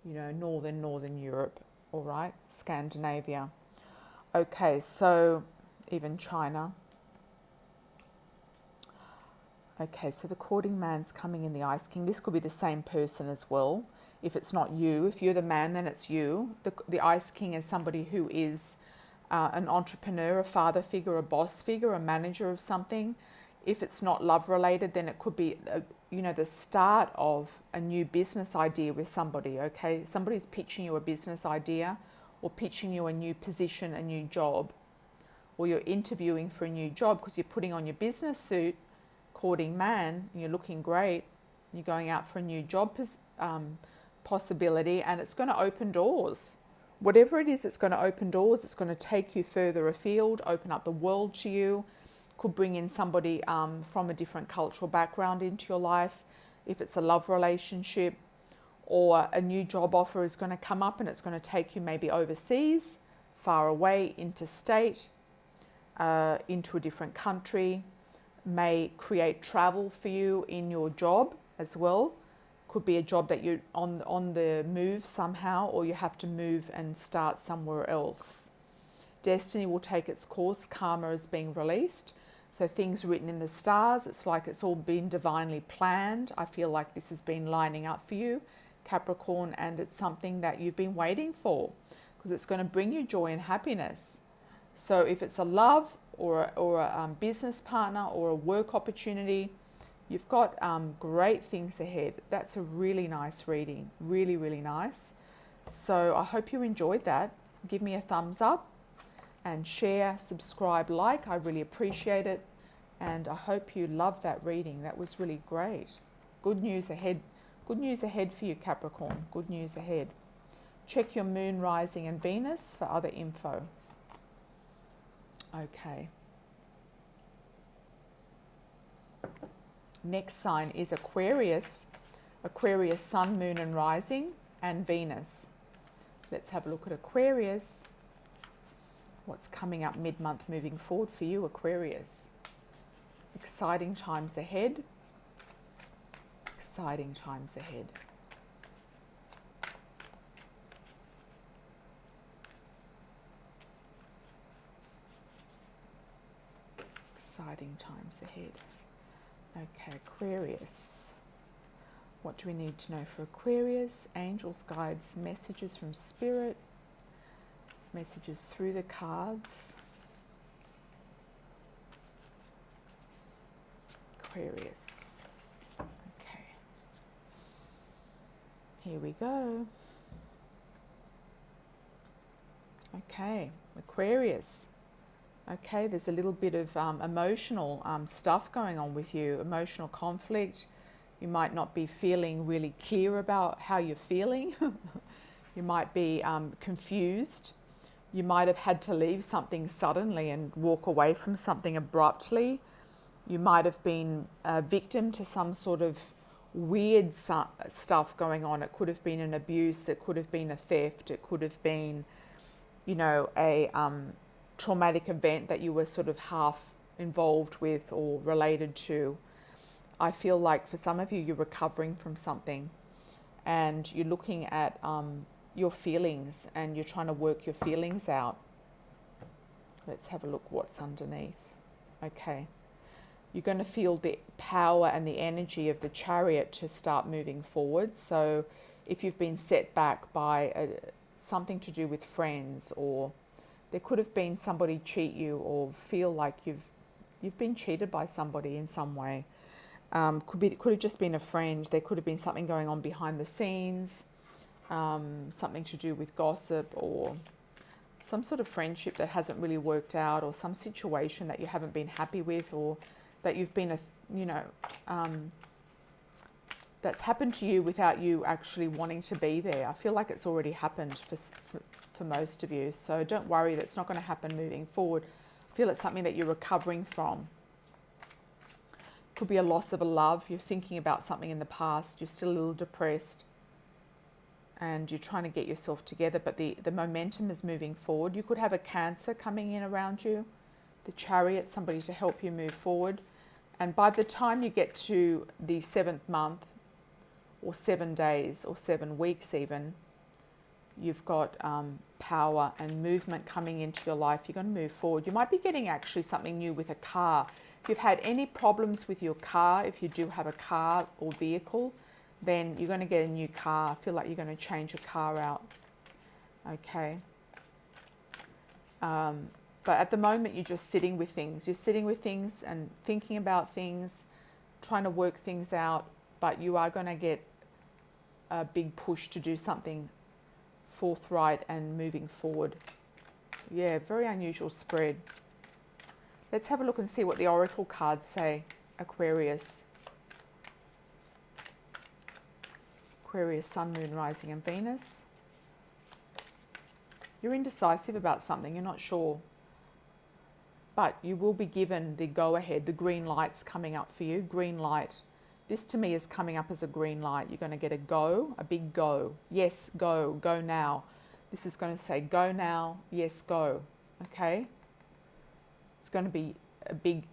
you know, Northern Europe, all right, Scandinavia. Okay, so even China. Okay, so the courting man's coming in the Ice King. This could be the same person as well. If it's not you, if you're the man, then it's you. The Ice King is somebody who is an entrepreneur, a father figure, a boss figure, a manager of something. If it's not love related, then it could be, you know, the start of a new business idea with somebody, okay? Somebody's pitching you a business idea or pitching you a new position, a new job, or you're interviewing for a new job because you're putting on your business suit, courting man, and you're looking great, you're going out for a new job possibility, and it's going to open doors. Whatever it is, it's going to open doors. It's going to take you further afield, open up the world to you. Could bring in somebody from a different cultural background into your life. If it's a love relationship, or a new job offer is going to come up and it's going to take you maybe overseas, far away, interstate, into a different country, may create travel for you in your job as well. Could be a job that you're on the move somehow, or you have to move and start somewhere else. Destiny will take its course. Karma is being released. So things written in the stars, it's like it's all been divinely planned. I feel like this has been lining up for you, Capricorn, and it's something that you've been waiting for because it's going to bring you joy and happiness. So if it's a love or a business partner or a work opportunity, you've got great things ahead. That's a really nice reading, really, really nice. So I hope you enjoyed that. Give me a thumbs up and share, subscribe, like. I really appreciate it. And I hope you loved that reading. That was really great. Good news ahead. Good news ahead for you, Capricorn. Good news ahead. Check your moon, rising and Venus for other info. Okay. Next sign is Aquarius. Aquarius, sun, moon and rising and Venus. Let's have a look at Aquarius. What's coming up mid-month moving forward for you, Aquarius? Exciting times ahead. Exciting times ahead. Exciting times ahead. Okay, Aquarius. What do we need to know for Aquarius? Angels, guides, messages from Spirit. Messages through the cards. Aquarius. Okay. Here we go. Okay, Aquarius. Okay, there's a little bit of emotional stuff going on with you, emotional conflict. You might not be feeling really clear about how you're feeling. You might be confused. You might have had to leave something suddenly and walk away from something abruptly. You might have been a victim to some sort of weird stuff going on. It could have been an abuse. It could have been a theft. It could have been, you know, a traumatic event that you were sort of half involved with or related to. I feel like for some of you, you're recovering from something and you're looking at your feelings and you're trying to work your feelings out. Let's have a look what's underneath. Okay. You're going to feel the power and the energy of the Chariot to start moving forward. So if you've been set back by something to do with friends, or there could have been somebody cheat you or feel like you've been cheated by somebody in some way. Could have just been a friend. There could have been something going on behind the scenes, something to do with gossip or some sort of friendship that hasn't really worked out, or some situation that you haven't been happy with, or that you've been, that's happened to you without you actually wanting to be there. I feel like it's already happened for most of you. So don't worry, that's not going to happen moving forward. I feel it's something that you're recovering from. Could be a loss of a love. You're thinking about something in the past. You're still a little depressed. And you're trying to get yourself together. But the momentum is moving forward. You could have a Cancer coming in around you. The Chariot, somebody to help you move forward. And by the time you get to the 7th month, or 7 days, or 7 weeks even, you've got power and movement coming into your life. You're going to move forward. You might be getting actually something new with a car. If you've had any problems with your car, if you do have a car or vehicle, then you're going to get a new car. I feel like you're going to change your car out. Okay. But at the moment, you're just sitting with things. You're sitting with things and thinking about things, trying to work things out, but you are going to get a big push to do something forthright and moving forward. Yeah, very unusual spread. Let's have a look and see what the oracle cards say, Aquarius. Aquarius, Sun, Moon, Rising and Venus. You're indecisive about something, you're not sure. But you will be given the go-ahead, the green light's coming up for you, green light. This to me is coming up as a green light. You're going to get a go, a big go. Yes, go now. This is going to say go now, yes, go. Okay? It's going to be a big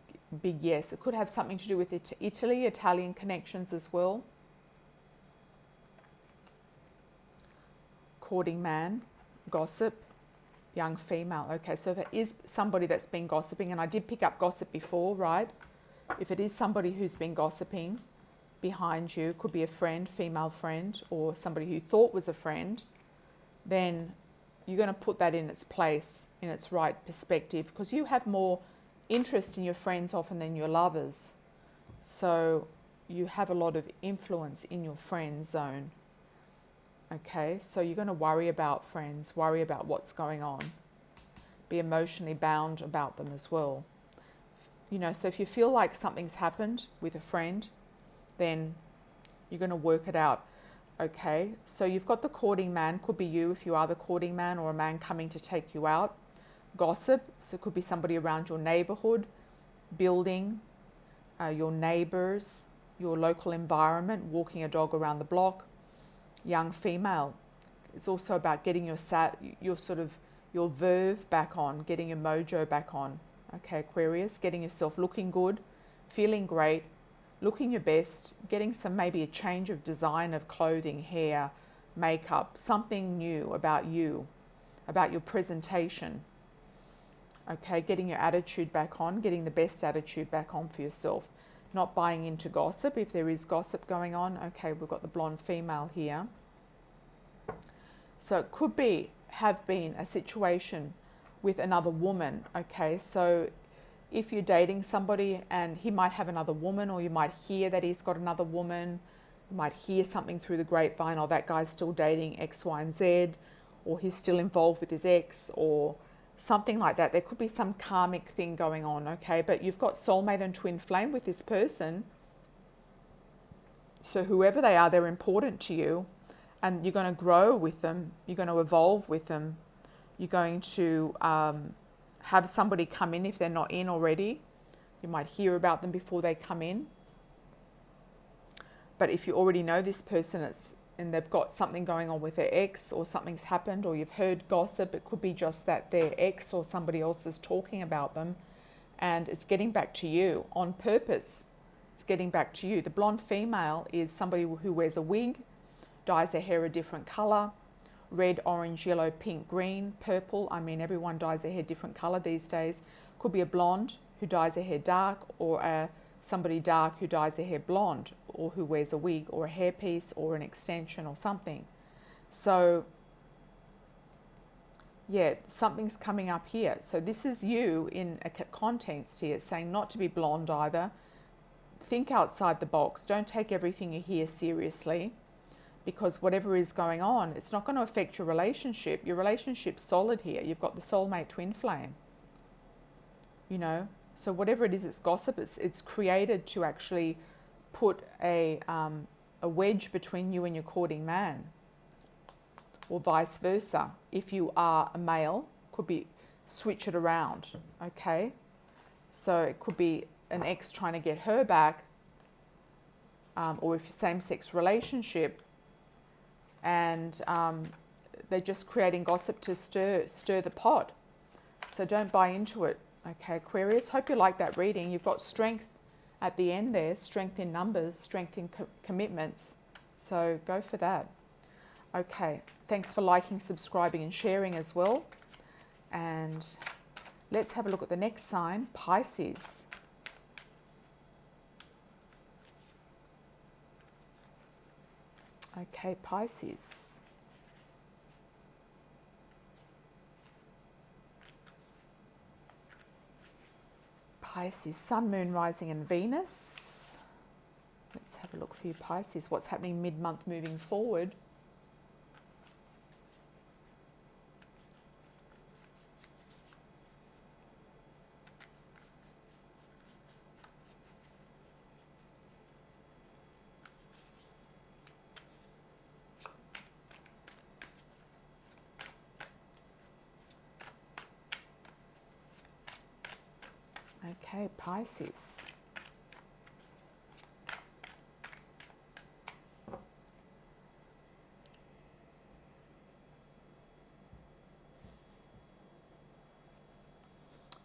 yes. It could have something to do with Italy, Italian connections as well. Courting man, gossip, young female. Okay, so if it is somebody that's been gossiping, and I did pick up gossip before, right? If it is somebody who's been gossiping behind you, could be a friend, female friend, or somebody who thought was a friend, then you're going to put that in its place, in its right perspective, because you have more interest in your friends often than your lovers. So you have a lot of influence in your friend zone. Okay, so you're going to worry about friends, worry about what's going on, be emotionally bound about them as well. You know, so if you feel like something's happened with a friend, then you're going to work it out. Okay, so you've got the courting man, could be you if you are the courting man, or a man coming to take you out. Gossip, so it could be somebody around your neighborhood, building, your neighbors, your local environment, walking a dog around the block. Young female, it's also about getting your verve back on, getting your mojo back on. Okay, Aquarius, getting yourself looking good, feeling great, looking your best, getting maybe a change of design of clothing, hair, makeup, something new about you, about your presentation. Okay, getting your attitude back on, getting the best attitude back on for yourself. Not buying into gossip if there is gossip going on. Okay, we've got the blonde female here. So it could have been a situation with another woman. Okay, so if you're dating somebody and he might have another woman, or you might hear that he's got another woman, you might hear something through the grapevine, or that guy's still dating X, Y, and Z, or he's still involved with his ex, or something like that. There could be some karmic thing going on, okay? But you've got soulmate and twin flame with this person. So whoever they are, they're important to you, and you're going to grow with them. You're going to evolve with them. You're going to have somebody come in if they're not in already. You might hear about them before they come in. But if you already know this person, and they've got something going on with their ex, or something's happened, or you've heard gossip, it could be just that their ex or somebody else is talking about them, and it's getting back to you on purpose. It's getting back to you. The blonde female is somebody who wears a wig, dyes their hair a different color, red, orange, yellow, pink, green, purple. I mean, everyone dyes their hair different color these days. Could be a blonde who dyes their hair dark, or somebody dark who dyes their hair blonde, or who wears a wig or a hairpiece or an extension or something. So yeah, something's coming up here. So this is you in a context here. It's saying not to be blonde either. Think outside the box. Don't take everything you hear seriously, because whatever is going on, it's not going to affect your relationship. Your relationship's solid here. You've got the soulmate twin flame. You know, so whatever it is, it's gossip. It's created to actually put a a wedge between you and your courting man, or vice versa. If you are a male, could be switch it around, okay? So it could be an ex trying to get her back, or if you're same-sex relationship, and they're just creating gossip to stir the pot. So don't buy into it, okay, Aquarius? Hope you like that reading. You've got strength at the end there, strength in numbers, strength in commitments. So go for that. Okay, thanks for liking, subscribing and sharing as well. And let's have a look at the next sign, Pisces. Okay, Pisces. Pisces, Sun, Moon, Rising and Venus. Let's have a look for you, Pisces. What's happening mid-month moving forward? Okay, Pisces.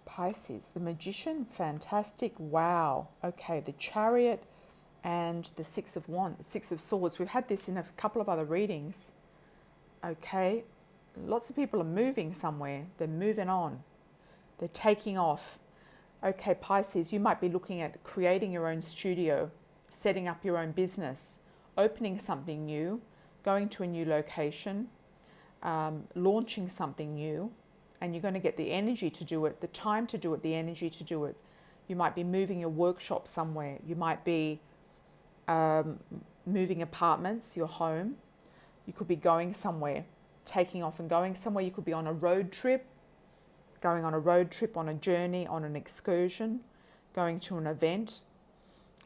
Pisces, the Magician, fantastic, wow. Okay, the Chariot and the Six of Wands, Six of Swords. We've had this in a couple of other readings. Okay, lots of people are moving somewhere. They're moving on. They're taking off. Okay, Pisces, you might be looking at creating your own studio, setting up your own business, opening something new, going to a new location, launching something new, and you're going to get the energy to do it, the time to do it, the energy to do it. You might be moving your workshop somewhere. You might be moving apartments, your home. You could be going somewhere, taking off and going somewhere. You could be on a road trip, going on a road trip, on a journey, on an excursion, going to an event,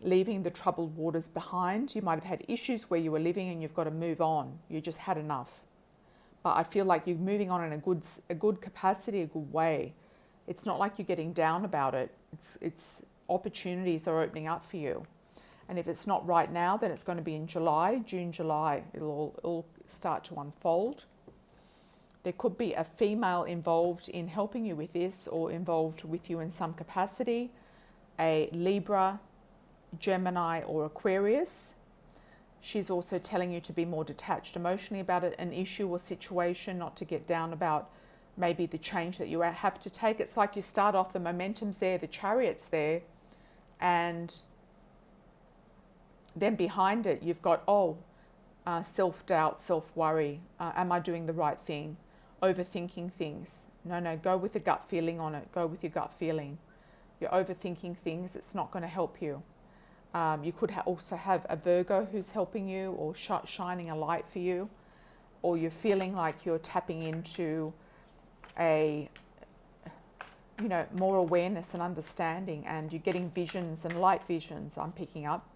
leaving the troubled waters behind. You might have had issues where you were living and you've got to move on. You just had enough. But I feel like you're moving on in a good capacity, a good way. It's not like you're getting down about it. It's opportunities are opening up for you. And if it's not right now, then it's going to be in July, June, July. It'll all start to unfold. There could be a female involved in helping you with this, or involved with you in some capacity. A Libra, Gemini or Aquarius. She's also telling you to be more detached emotionally about it, an issue or situation, not to get down about maybe the change that you have to take. It's like you start off, the momentum's there, the Chariot's there, and then behind it you've got, self-doubt, self-worry. Am I doing the right thing? Overthinking things. No, go with the gut feeling on it. Go with your gut feeling. You're overthinking things. It's not going to help you. You could also have a Virgo who's helping you, or shining a light for you, or you're feeling like you're tapping into a, more awareness and understanding, and you're getting visions and light visions I'm picking up.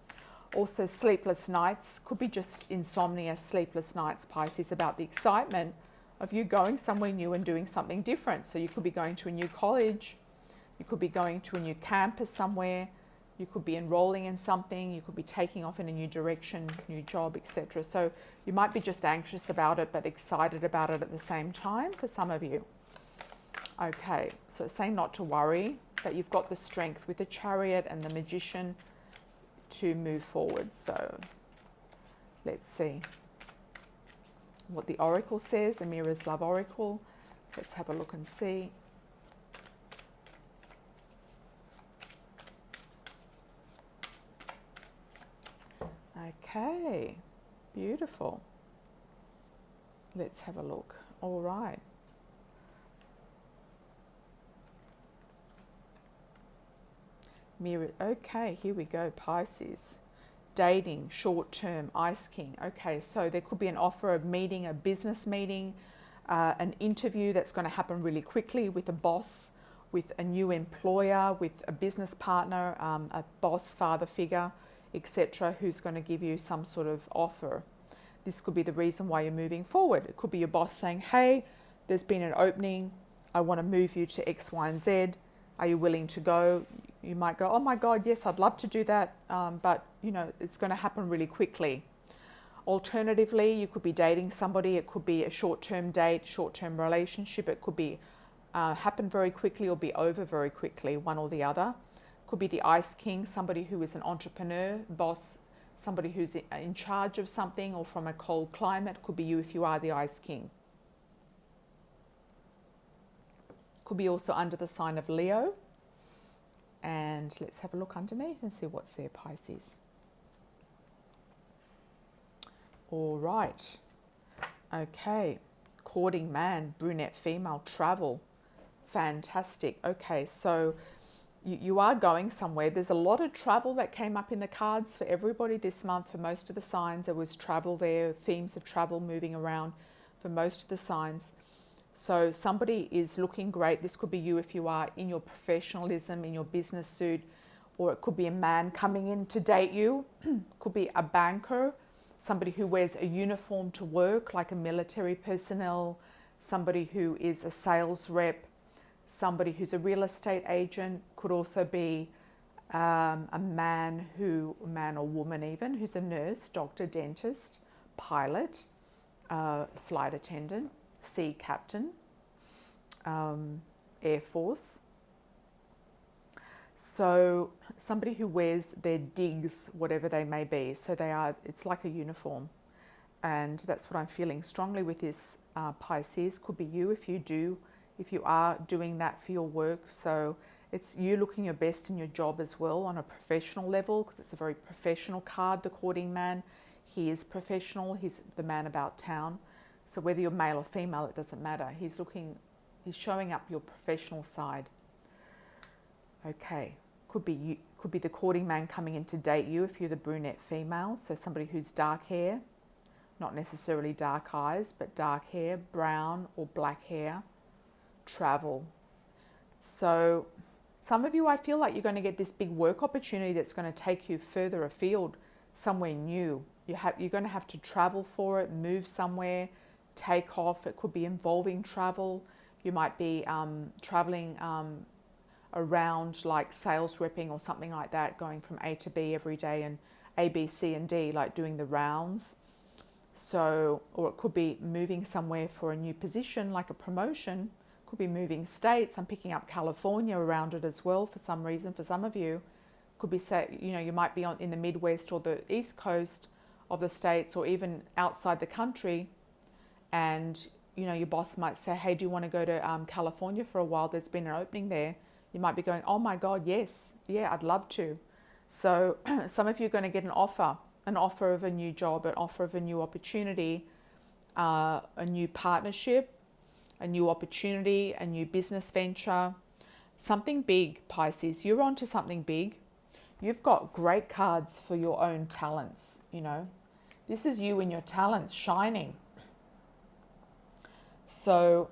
Also sleepless nights, could be just insomnia, sleepless nights, Pisces, about the excitement of you going somewhere new and doing something different. So you could be going to a new college, you could be going to a new campus somewhere, you could be enrolling in something, you could be taking off in a new direction, new job, etc. So you might be just anxious about it, but excited about it at the same time for some of you. Okay, so it's saying not to worry, that you've got the strength with the Chariot and the Magician to move forward. So let's see what the Oracle says, Amira's Love Oracle. Let's have a look and see. Okay, beautiful. Let's have a look. All right. Mirror. Okay, here we go, Pisces. Dating, short term, Ice King. Okay, so there could be an offer, a meeting, a business meeting, an interview that's going to happen really quickly with a boss, with a new employer, with a business partner, a boss, father figure. etc., who's going to give you some sort of offer. This could be the reason why you're moving forward. It could be your boss saying, hey, there's been an opening. I want to move you to X, Y, and Z. Are you willing to go? You might go, oh my God, yes, I'd love to do that. But, you know, it's going to happen really quickly. Alternatively, you could be dating somebody. It could be a short-term date, short-term relationship. It could be happen very quickly or be over very quickly, one or the other. Could be the Ice King, somebody who is an entrepreneur, boss, somebody who's in charge of something, or from a cold climate. Could be you if you are the Ice King. Could be also under the sign of Leo. And let's have a look underneath and see what's there, Pisces. All right. Okay. Courting man, brunette female, travel. Fantastic. Okay, so you are going somewhere. There's a lot of travel that came up in the cards for everybody this month. For most of the signs, there was travel there, themes of travel moving around for most of the signs. So somebody is looking great. This could be you if you are in your professionalism, in your business suit, or it could be a man coming in to date you. Could be a banker, somebody who wears a uniform to work, like a military personnel, somebody who is a sales rep, somebody who's a real estate agent. Could also be a man or woman even, who's a nurse, doctor, dentist, pilot, flight attendant, sea captain, Air Force. So somebody who wears their digs, whatever they may be. So it's like a uniform. And that's what I'm feeling strongly with this Pisces. Could be you if you are doing that for your work. So it's you looking your best in your job as well on a professional level, because it's a very professional card, the courting man. He is professional. He's the man about town. So whether you're male or female, it doesn't matter. He's showing up your professional side. Okay, could be the courting man coming in to date you if you're the brunette female. So somebody who's dark hair, not necessarily dark eyes, but dark hair, brown or black hair, travel. So some of you, I feel like you're going to get this big work opportunity that's going to take you further afield, somewhere new. You're going to have to travel for it, move somewhere, take off. It could be involving travel. You might be traveling around, like sales repping or something like that, going from A to B every day, and A, B, C, and D, like doing the rounds. So, or it could be moving somewhere for a new position, like a promotion. Could be moving states. I'm picking up California around it as well for some reason. For some of you, could be, say, you might be in the Midwest or the East Coast of the States, or even outside the country, and your boss might say, hey, do you want to go to California for a while? There's been an opening there. You might be going, oh my God, yes, yeah, I'd love to. So some of you are going to get an offer of a new job, an offer of a new opportunity, a new partnership, a new opportunity, a new business venture, something big, Pisces. You're onto something big. You've got great cards for your own talents, This is you and your talents shining. So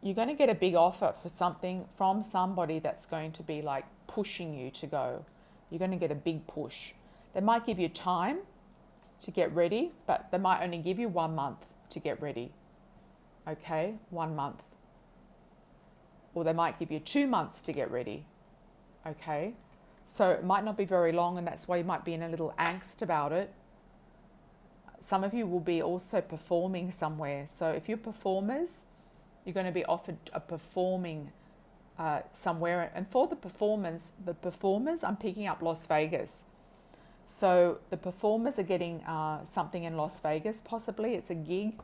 you're going to get a big offer for something from somebody that's going to be like pushing you to go. You're going to get a big push. They might give you time to get ready, but they might only give you 1 month to get ready. Okay, 1 month. Or they might give you 2 months to get ready. Okay, so it might not be very long, and that's why you might be in a little angst about it. Some of you will be also performing somewhere. So if you're performers, you're going to be offered a performing somewhere. And for the performers, I'm picking up Las Vegas. So the performers are getting something in Las Vegas, possibly. It's a gig.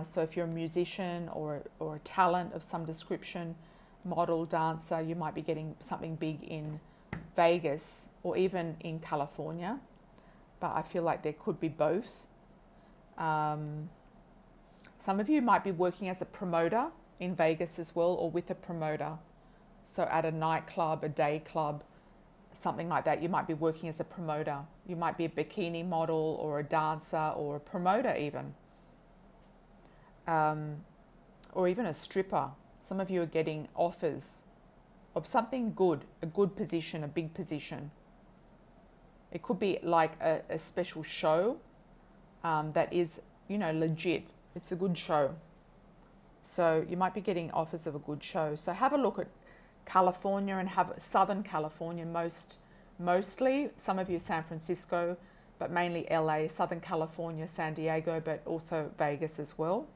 So if you're a musician or a talent of some description, model, dancer, you might be getting something big in Vegas or even in California. But I feel like there could be both. Some of you might be working as a promoter in Vegas as well, or with a promoter. So at a nightclub, a day club, something like that, you might be working as a promoter. You might be a bikini model or a dancer or a promoter even. Or even a stripper. Some of you are getting offers of something good, a good position, a big position. It could be like a special show that is, you know, legit. It's a good show. So you might be getting offers of a good show. So have a look at California and have Southern California mostly. Some of you San Francisco, but mainly LA, Southern California, San Diego, but also Vegas as well.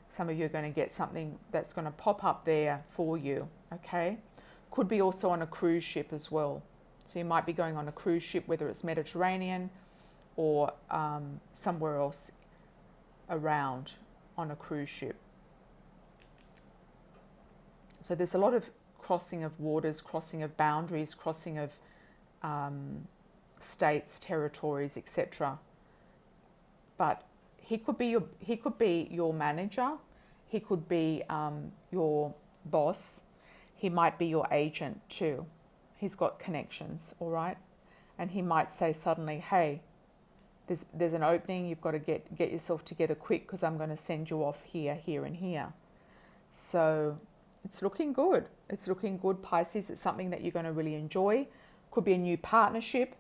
Some of you are going to get something that's going to pop up there for you, okay? Could be also on a cruise ship as well. So you might be going on a cruise ship, whether it's Mediterranean or somewhere else around on a cruise ship. So there's a lot of crossing of waters, crossing of boundaries, crossing of states, territories, etc. But he could be your manager. He could be your boss. He might be your agent too. He's got connections, all right? And he might say suddenly, hey, there's an opening. You've got to get yourself together quick because I'm going to send you off here, here, and here. So it's looking good. It's looking good, Pisces. It's something that you're going to really enjoy. Could be a new partnership.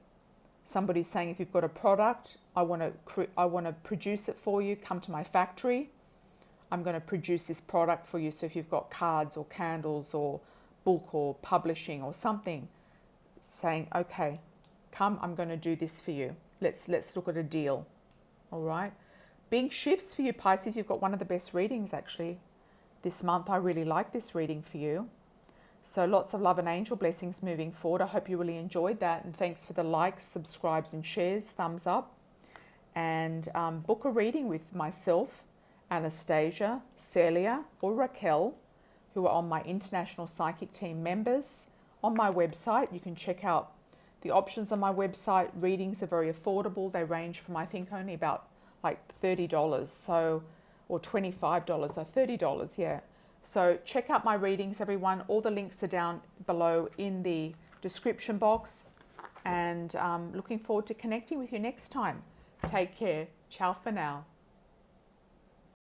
Somebody's saying, if you've got a product, I want to produce it for you. Come to my factory. I'm going to produce this product for you. So if you've got cards or candles or book or publishing or something, saying, okay, come, I'm going to do this for you. Let's look at a deal. All right. Big shifts for you, Pisces. You've got one of the best readings actually this month. I really like this reading for you. So lots of love and angel blessings moving forward. I hope you really enjoyed that. And thanks for the likes, subscribes and shares, thumbs up. And book a reading with myself, Anastasia, Celia or Raquel, who are on my International Psychic Team members. On my website, you can check out the options on my website. Readings are very affordable. They range from, I think, only about like $30, so, or $25 or $30, yeah. So check out my readings, everyone. All the links are down below in the description box. And looking forward to connecting with you next time. Take care. Ciao for now.